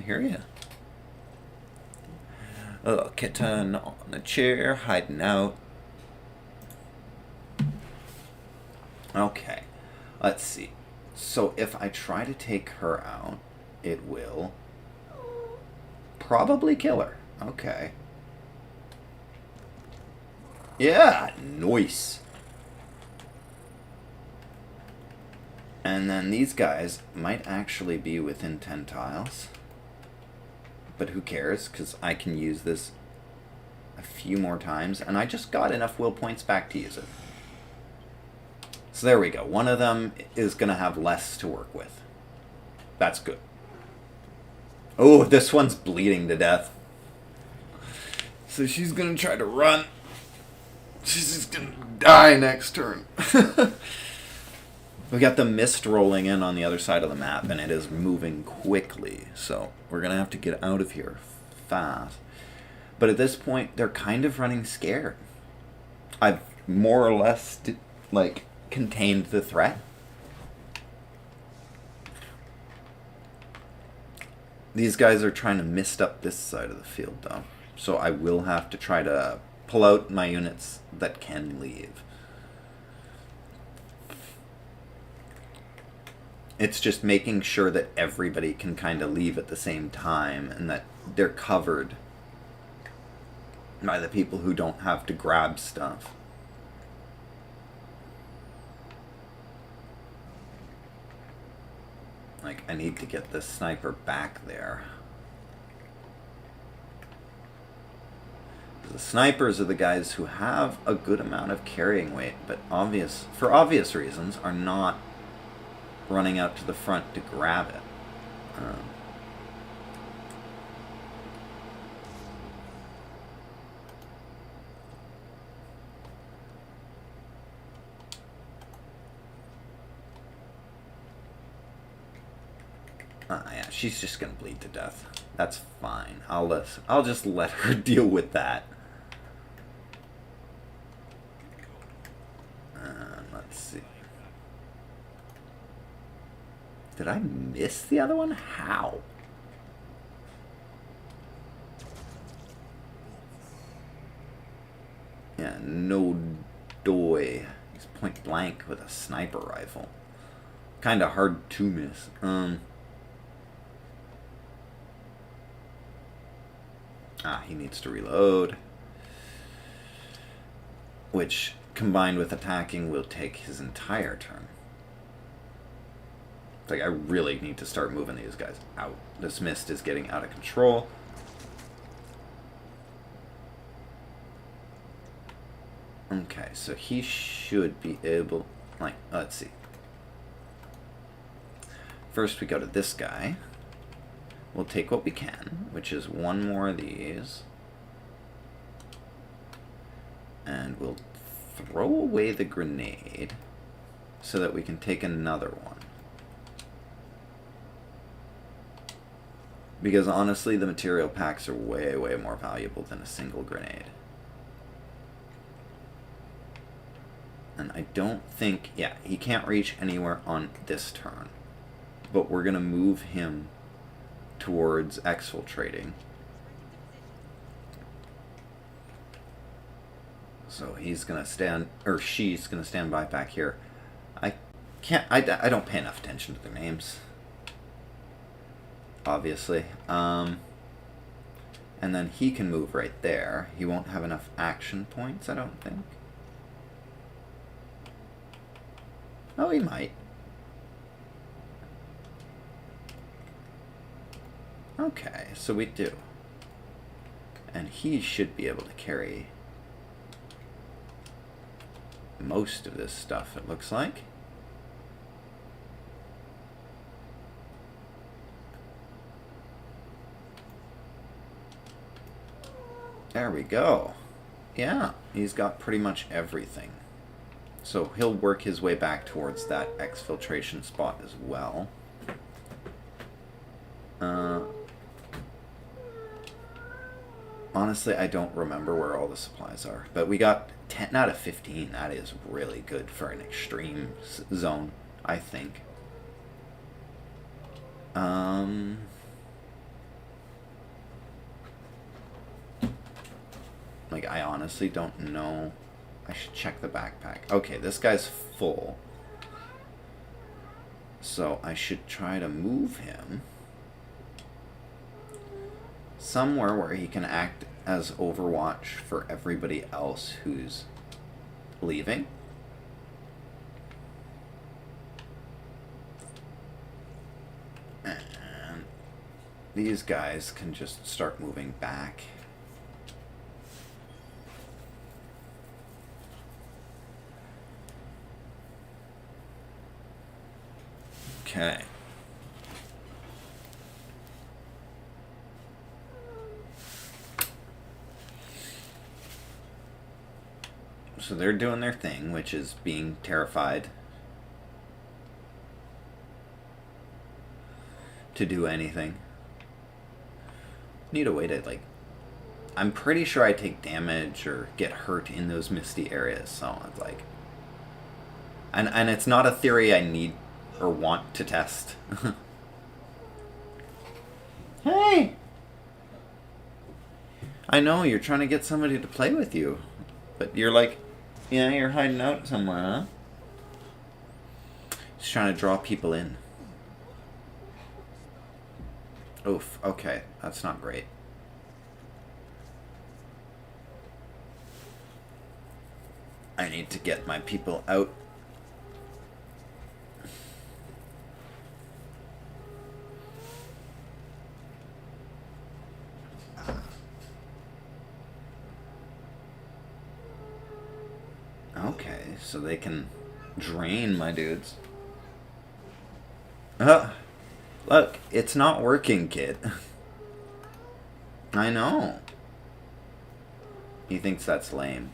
hear you. A little kitten on the chair, hiding out. Okay, let's see. So if I try to take her out, it will probably kill her. Okay. Yeah, nice. And then these guys might actually be within 10 tiles. But who cares, because I can use this a few more times, and I just got enough will points back to use it. So there we go. One of them is going to have less to work with. That's good. Oh, this one's bleeding to death. So she's going to try to run. She's just going to die next turn. We got the mist rolling in on the other side of the map, and it is moving quickly. So we're going to have to get out of here fast. But at this point, they're kind of running scared. I've more or less, contained the threat. These guys are trying to mist up this side of the field, though. So I will have to try to pull out my units that can leave. It's just making sure that everybody can kind of leave at the same time and that they're covered by the people who don't have to grab stuff. I need to get this sniper back there. The snipers are the guys who have a good amount of carrying weight, but for obvious reasons, are not running out to the front to grab it. Yeah, she's just gonna bleed to death. That's fine. I'll just let her deal with that. Let's see. Did I miss the other one? How? Yeah, no doy. He's point blank with a sniper rifle. Kinda hard to miss. He needs to reload. Which, combined with attacking, will take his entire turn. It's like, I really need to start moving these guys out. This mist is getting out of control. Okay, so he should be able... let's see. First we go to this guy. We'll take what we can, which is one more of these. And we'll throw away the grenade so that we can take another one. Because honestly, the material packs are way, way more valuable than a single grenade. And I don't think... Yeah, he can't reach anywhere on this turn. But we're going to move him towards exfiltrating. So he's going to stand... Or she's going to stand by back here. I don't pay enough attention to their names. Obviously. And then he can move right there. He won't have enough action points, I don't think. Oh, he might. Okay, so we do. And he should be able to carry most of this stuff, it looks like. There we go. Yeah, he's got pretty much everything. So he'll work his way back towards that exfiltration spot as well. Honestly, I don't remember where all the supplies are. But we got 10 out of 15. That is really good for an extreme zone, I think. Like, I honestly don't know. I should check the backpack. Okay, this guy's full. So I should try to move him somewhere where he can act as Overwatch for everybody else who's leaving. And these guys can just start moving back. Okay. So they're doing their thing, which is being terrified to do anything. Need a way to, like... I'm pretty sure I take damage or get hurt in those misty areas, so it's like... And it's not a theory I need or want to test. Hey! I know, you're trying to get somebody to play with you. But you're like, yeah, you're hiding out somewhere, huh? Just trying to draw people in. Oof, okay, that's not great. I need to get my people out. so they can drain my dudes. Look, it's not working, kid. I know. He thinks that's lame.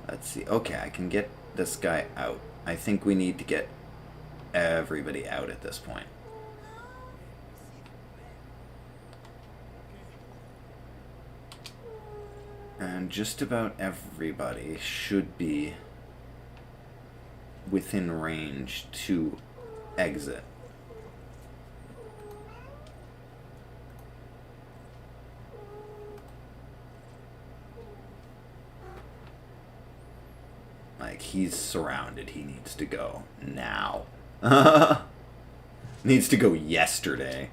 Let's see. Okay, I can get this guy out. I think we need to get everybody out at this point. And just about everybody should be within range to exit. Like, he's surrounded. He needs to go now. Needs to go yesterday.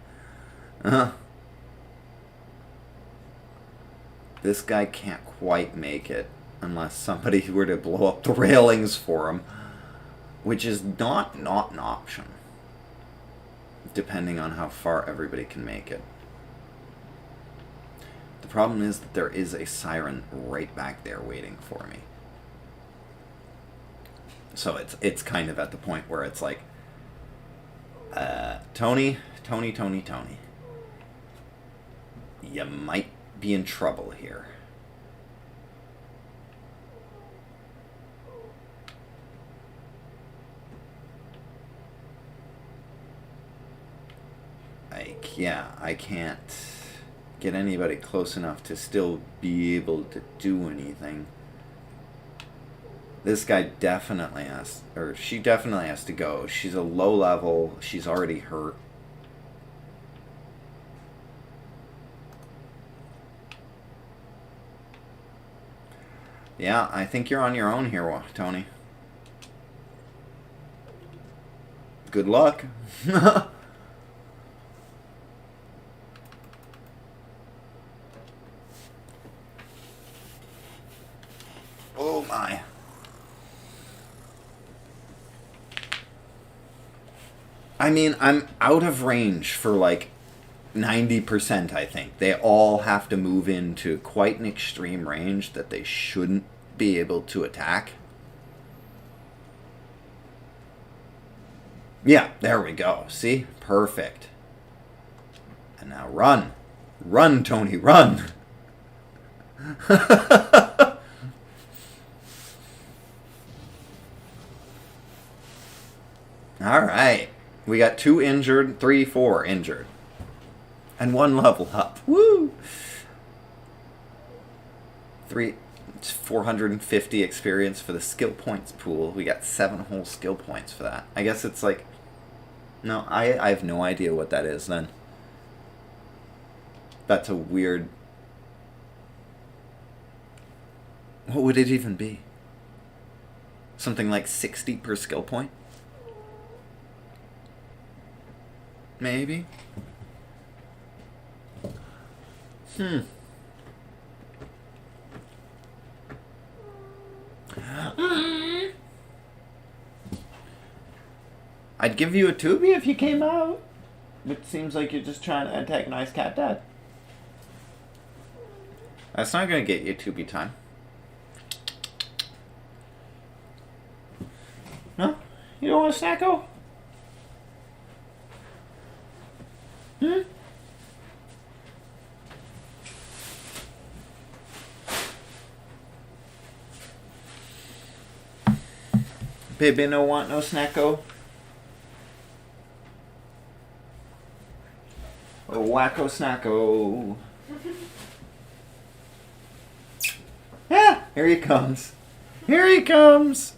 This guy can't quite make it unless somebody were to blow up the railings for him, which is not an option, depending on how far everybody can make it. The problem is that there is a siren right back there waiting for me. So it's kind of at the point where it's like, Tony, you might be in trouble here. Like, yeah, I can't get anybody close enough to still be able to do anything. This guy definitely has, or she definitely has to go. She's a low level. She's already hurt. Yeah, I think you're on your own here, Tony. Good luck. Oh my. I mean, I'm out of range for like 90%, I think. They all have to move into quite an extreme range that they shouldn't be able to attack. Yeah, there we go. See? Perfect. And now run. Run, Tony, run. All right. We got 2 injured, 3, 4 injured. And 1 level up. Woo! 450 experience for the skill points pool. We got 7 whole skill points for that. I guess it's like... No, I have no idea what that is then. That's a weird... What would it even be? Something like 60 per skill point? Maybe? I'd give you a Tubi if you came out. It seems like you're just trying to antagonize Cat Dad. That's not going to get you Tubi time. No? You don't want a snacko? Baby no want no snacko? Oh, wacko snacko. Yeah, here he comes. Here he comes.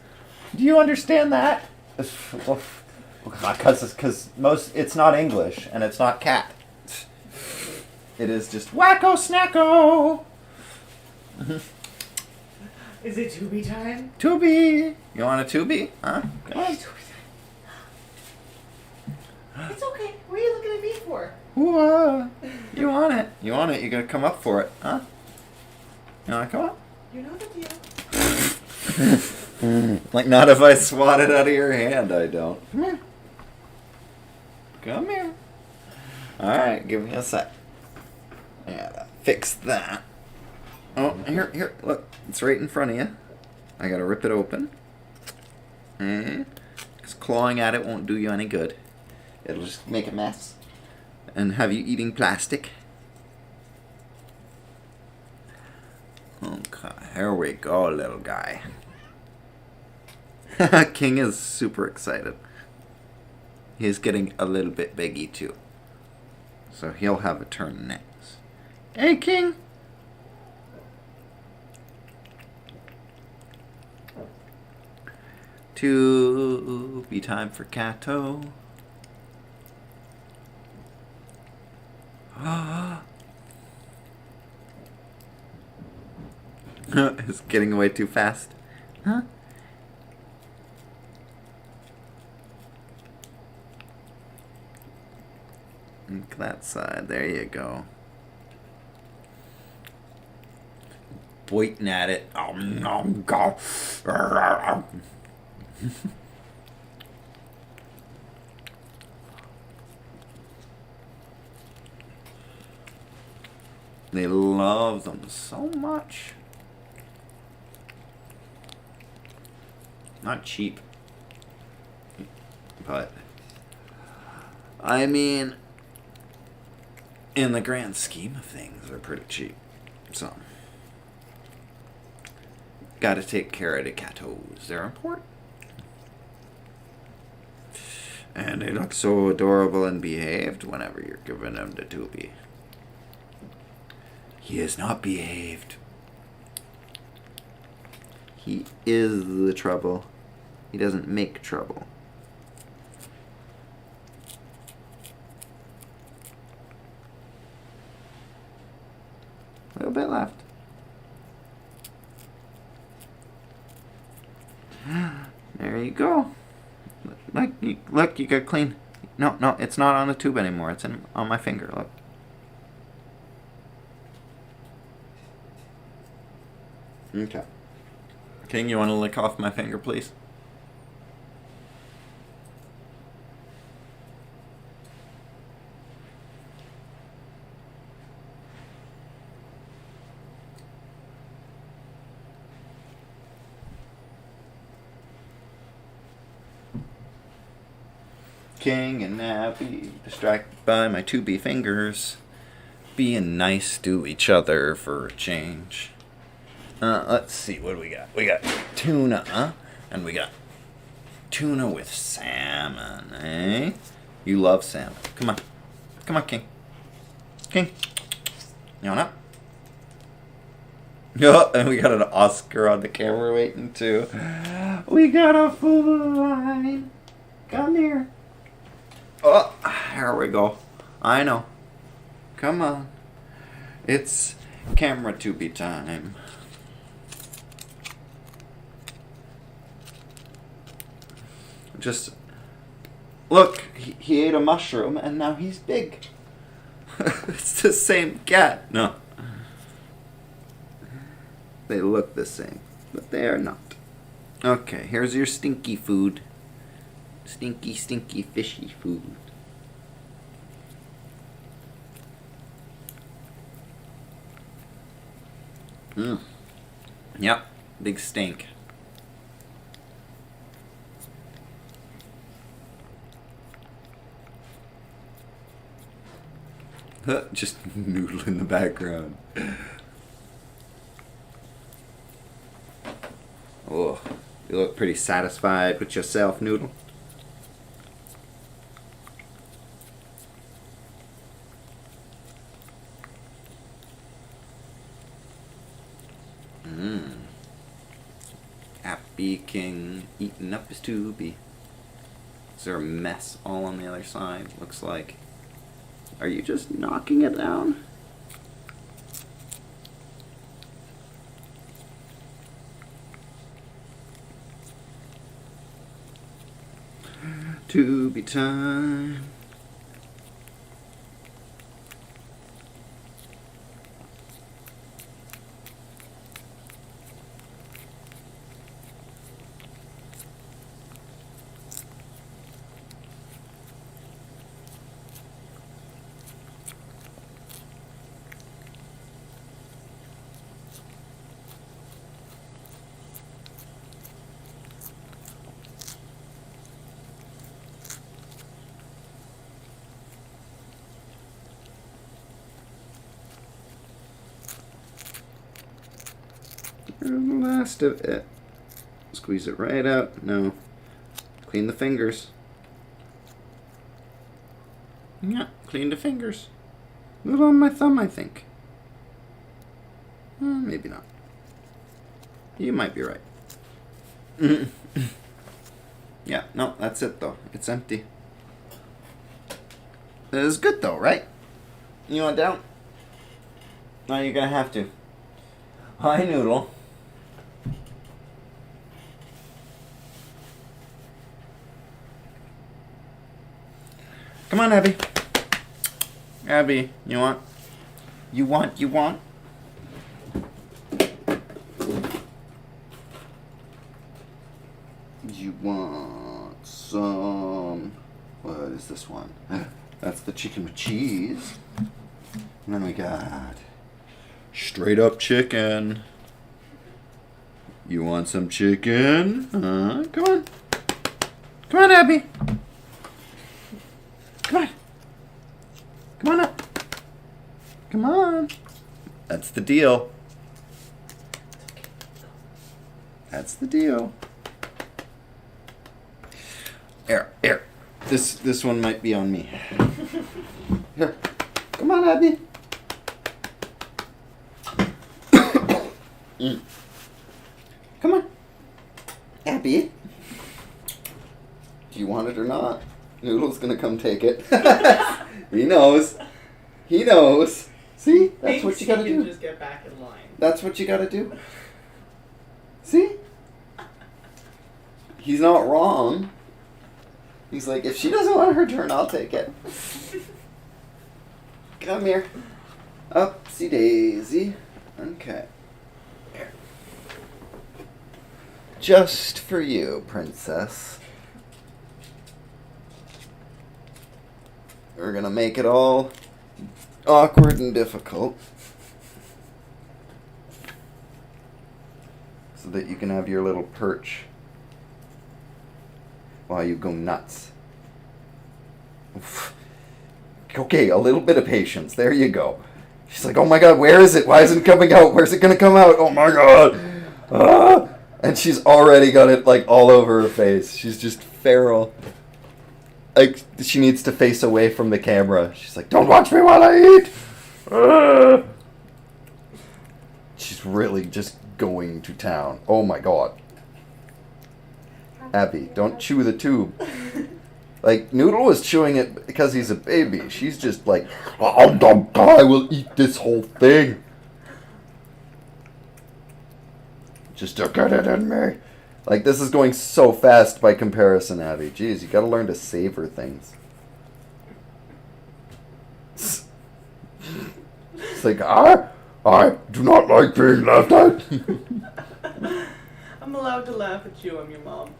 Do you understand that? Because it's not English and it's not cat. It is just wacko snacko. Is it Tubi time? Tubi. You want a Tubi? Huh? Come on. It's okay. What are you looking at me for? Ooh, you want it? You want it? You're gonna come up for it, huh? You wanna come up? You know the deal. Like, not if I swat it out of your hand, I don't. Come here. Come here. Alright, give me a sec. I gotta fix that. Oh, here, look. It's right in front of you. I gotta rip it open. Because clawing at it won't do you any good. It'll just make a mess. And have you eating plastic. Okay, here we go, little guy. King is super excited. He's getting a little bit biggy too. So he'll have a turn next. Hey, King! To be time for Cato. It's getting away too fast. Huh? Look that side. There you go. Pointing at it. Oh no, go. They love them so much. Not cheap. But I mean, in the grand scheme of things, they're pretty cheap. So gotta take care of the catos. They're important. And they look so adorable and behaved whenever you're giving them the Tubi. He has not behaved. He is the trouble. He doesn't make trouble. A little bit left. There you go. Look, you got clean. No, it's not on the tube anymore. It's on my finger. Look. Okay. King, you want to lick off my finger, please? King and Nappy distracted by my 2B fingers, being nice to each other for a change. Let's see, what do we got? We got tuna, and we got tuna with salmon, eh? You love salmon. Come on, King. King, you want up? Oh, and we got an Oscar on the camera waiting too. We got a full line. Come here. Oh, here we go. I know. Come on. It's camera Tubi time. Just look, he ate a mushroom and now he's big. It's the same cat. No. They look the same, but they are not. Okay, here's your stinky food. Stinky, stinky, fishy food. Yep, big stink. Just noodle in the background. Oh, you look pretty satisfied with yourself, Noodle. Happy King eating up his Tubi. Is there a mess all on the other side? Looks like. Are you just knocking it down? Tubi time. The last of it. Squeeze it right out. No. Clean the fingers. Yeah, clean the fingers. A little on my thumb, I think. Maybe not. You might be right. Yeah, no, that's it though. It's empty. It is good though, right? You want down? No, you're gonna have to. Hi, Noodle. Come on, Abby. Abby, you want? You want? You want some... What is this one? That's the chicken with cheese. And then we got straight up chicken. You want some chicken? Come on. Come on, Abby. Come on. Come on up. Come on. That's the deal. That's the deal. Here. This one might be on me. Here. Come on, Abby. Come on. Abby. Do you want it or not? Noodle's gonna come take it. He knows. He knows. See? That's what you gotta do. Just get back in line. That's what you gotta do. See? He's not wrong. He's like, if she doesn't want her turn, I'll take it. Come here. Upsy daisy. Okay. Here. Just for you, princess. We're gonna make it all awkward and difficult so that you can have your little perch while you go nuts. Oof. Okay, a little bit of patience. There you go. She's like, oh my god, where is it? Why isn't it coming out? Where's it gonna come out? Oh my god. Ah! And she's already got it like all over her face. She's just feral. Like, she needs to face away from the camera. She's like, don't watch me while I eat! Ah! She's really just going to town. Oh my god. Abby, don't chew the tube. Like, Noodle was chewing it because he's a baby. She's just like, oh, I will eat this whole thing. Just to get it in me. Like, this is going so fast by comparison, Abby. Jeez, you gotta learn to savor things. It's like, I do not like being laughed at. I'm allowed to laugh at you, I'm your mom.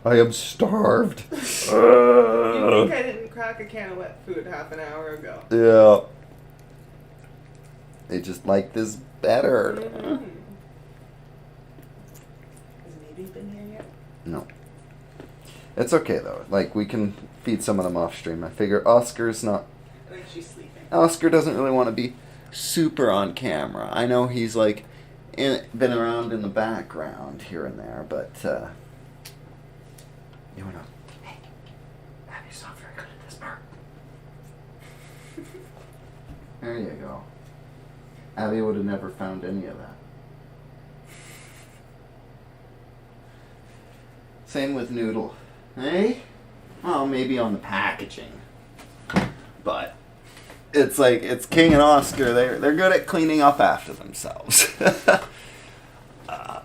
I am starved. You think I didn't crack a can of wet food half an hour ago? Yeah. They just like this better. Mm-hmm. Has Maybe been here yet? No. It's okay, though. Like, we can feed some of them off stream. I figure Oscar's not... I think she's sleeping. Oscar doesn't really want to be super on camera. I know he's, like, been around in the background here and there, but, you wanna... Hey, Abby's not very good at this part. There you go. Abby would have never found any of that. Same with Noodle. Hey? Well, maybe on the packaging. But it's like, it's King and Oscar. They're good at cleaning up after themselves.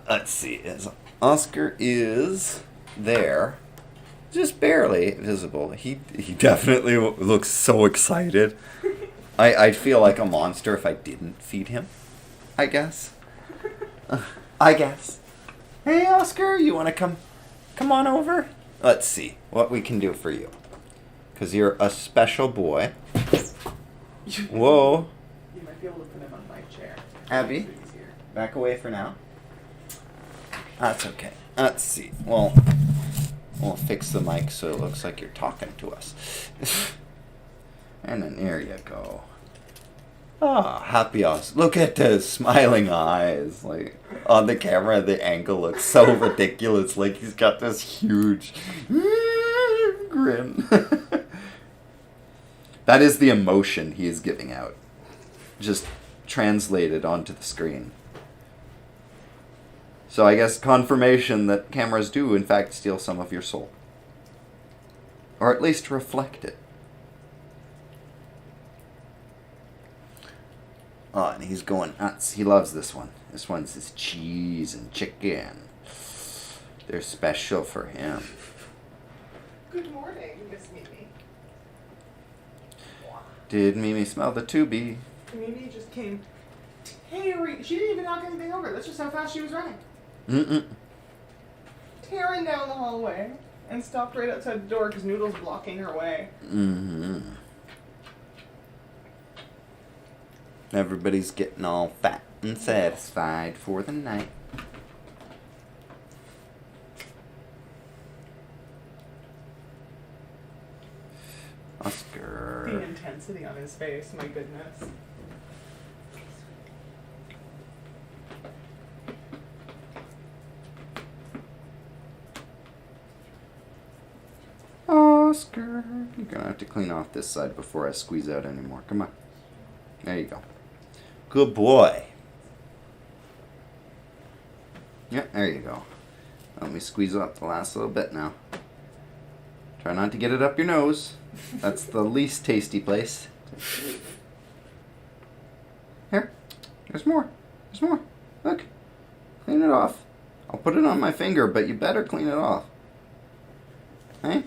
Let's see. Oscar is there. Just barely visible. He definitely looks so excited. I'd feel like a monster if I didn't feed him. I guess. I guess. Hey, Oscar, you want to come on over? Let's see what we can do for you. Because you're a special boy. Whoa. You might be able to put him on my chair. Abby, back away for now. That's okay. Let's see. Well, we'll fix the mic so it looks like you're talking to us. And then there you go. Ah, happy us. Look at those smiling eyes. Like, on the camera, the angle looks so ridiculous. Like, he's got this huge grin. That is the emotion he is giving out. Just translated onto the screen. So I guess confirmation that cameras do, in fact, steal some of your soul. Or at least reflect it. Oh, and he's going nuts. He loves this one. This one's his cheese and chicken. They're special for him. Good morning, Miss Mimi. Did Mimi smell the tubie? Mimi just came tearing. She didn't even knock anything over. That's just how fast she was running. Tearing down the hallway and stopped right outside the door because Noodle's blocking her way. Everybody's getting all fat and satisfied for the night. Oscar. The intensity on his face, my goodness. Oscar. You're gonna have to clean off this side before I squeeze out anymore. Come on. There you go. Good boy. Yeah, there you go. Let me squeeze up the last little bit now. Try not to get it up your nose. That's the least tasty place. Here. There's more. There's more. Look. Clean it off. I'll put it on my finger, but you better clean it off. Hey?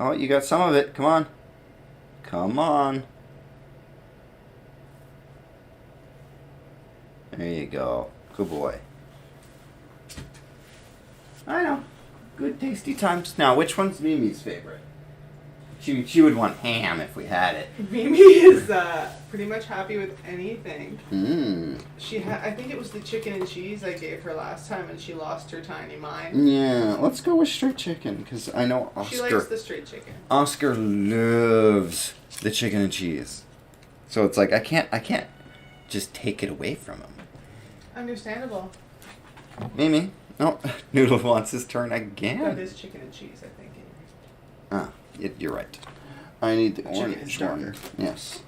Oh, you got some of it. Come on. Come on. There you go. Good boy. I know. Good tasty times. Now, which one's Mimi's favorite? She would want ham if we had it. Mimi is pretty much happy with anything. I think it was the chicken and cheese I gave her last time, and she lost her tiny mind. Yeah, let's go with straight chicken because I know Oscar. She likes the straight chicken. Oscar loves the chicken and cheese, so it's like I can't just take it away from him. Understandable. Mimi, no, Noodle wants his turn again. That is chicken and cheese, I think. Ah, you're right. I need the Chicken orange is one. darker. Yes.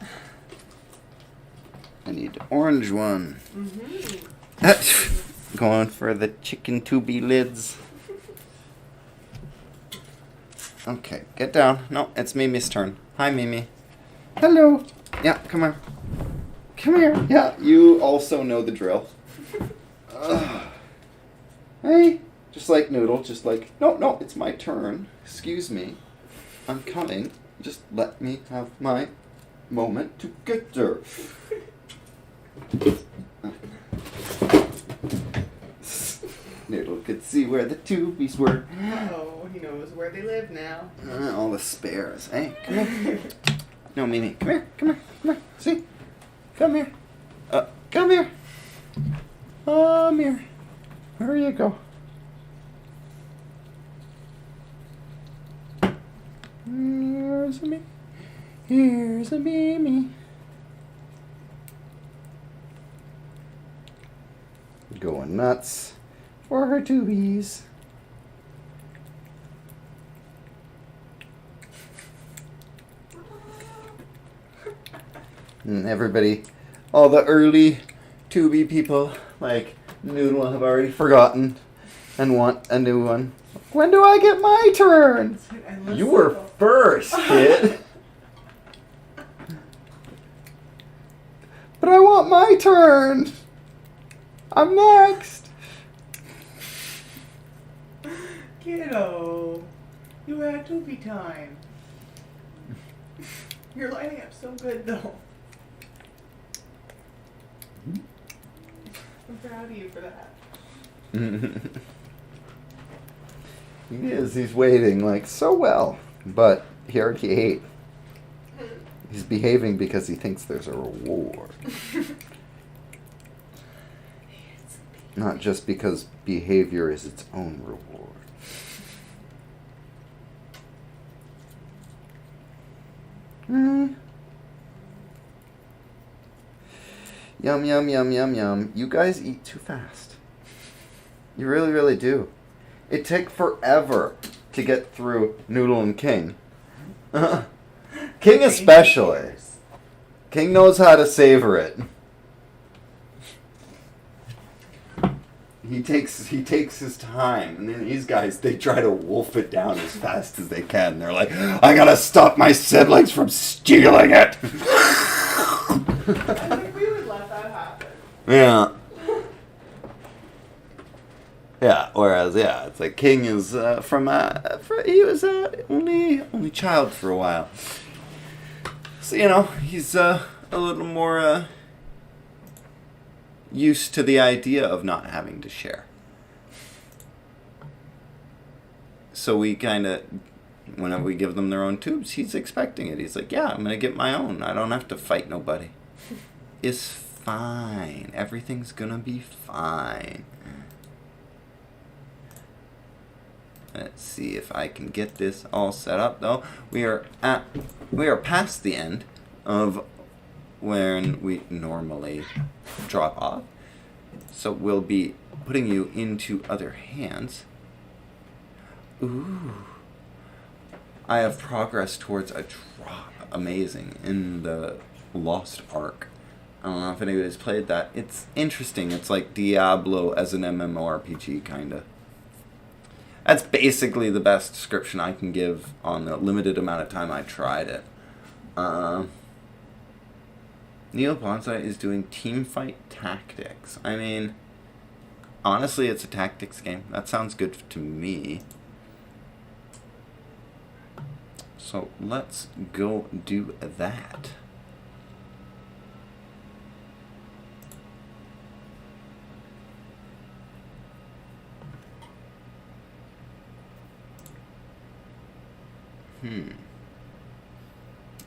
I need the orange one. Going for the chicken tubby lids. Okay, get down. No, it's Mimi's turn. Hi, Mimi. Hello. Yeah, come here. Come here. Yeah, you also know the drill. Hey. Just like Noodle, just like, no, it's my turn. Excuse me. I'm coming. Just let me have my moment to get there. Noodle could see where the tubies were. Oh, he knows where they live now. All the spares. Hey, come here. No, Mimi. Come here. Come here. See? Come here. Come here. Come here. There you go. Here's a me. Here's a Mimi. Going nuts for her tubies. And everybody, all the early Tubi people like Noodle have already forgotten and want a new one. When do I get my turn? You were first, kid. But I want my turn. I'm next. Kiddo, you had to be time. You're lining up so good, though. I'm proud of you for that. He is. He's waiting like so well. But he already ate. He's behaving because he thinks there's a reward. Not just because behavior is its own reward. Yum, yum, yum, yum, yum. You guys eat too fast. You really, really do. It takes forever to get through Noodle and King. King especially. King knows how to savor it. He takes his time, and then these guys, they try to wolf it down as fast as they can. They're like, I gotta stop my siblings from stealing it. I think we would let that happen. Yeah. Yeah. Whereas, yeah, it's like King is he was only child for a while, so he's a little more used to the idea of not having to share. So we kind of, whenever we give them their own tubes, he's expecting it. He's like, yeah, I'm going to get my own. I don't have to fight nobody. It's fine. Everything's going to be fine. Let's see if I can get this all set up, though. We are past the end of when we normally drop off. So we'll be putting you into other hands. Ooh. I have progress towards a drop. Amazing. In the Lost Ark. I don't know if anybody's played that. It's interesting. It's like Diablo as an MMORPG, kinda. That's basically the best description I can give on the limited amount of time I tried it. Neil Bonsai is doing Teamfight Tactics. I mean, honestly, it's a tactics game. That sounds good to me. So let's go do that.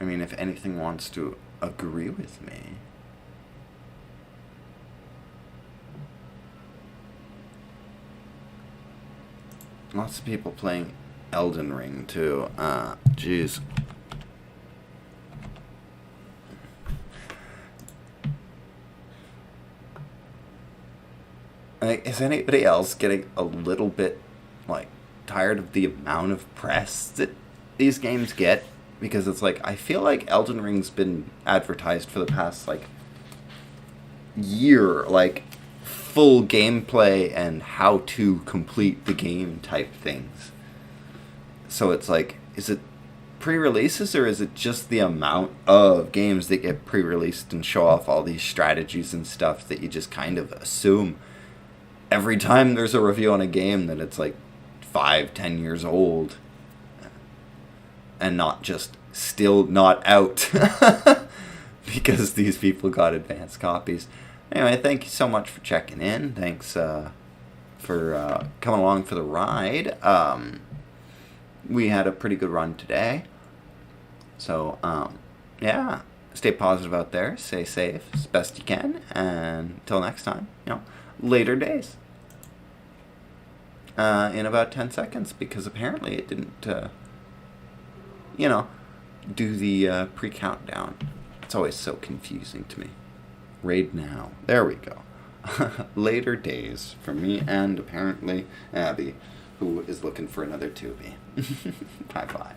I mean, if anything wants to agree with me. Lots of people playing Elden Ring too. Jeez. Like, is anybody else getting a little bit, like, tired of the amount of press that these games get? Because it's like, I feel like Elden Ring's been advertised for the past, like, year, like, full gameplay and how to complete the game type things. So it's like, is it pre-releases, or is it just the amount of games that get pre-released and show off all these strategies and stuff that you just kind of assume every time there's a review on a game that it's like 5-10 years old and not just still not out because these people got advanced copies. Anyway, thank you so much for checking in. Thanks for coming along for the ride. We had a pretty good run today. So, yeah, stay positive out there. Stay safe as best you can. And until next time, later days. In about 10 seconds, because apparently it didn't, do the pre-countdown. It's always so confusing to me. Raid now. There we go. Later days for me and apparently Abby, who is looking for another tubie. Bye-bye.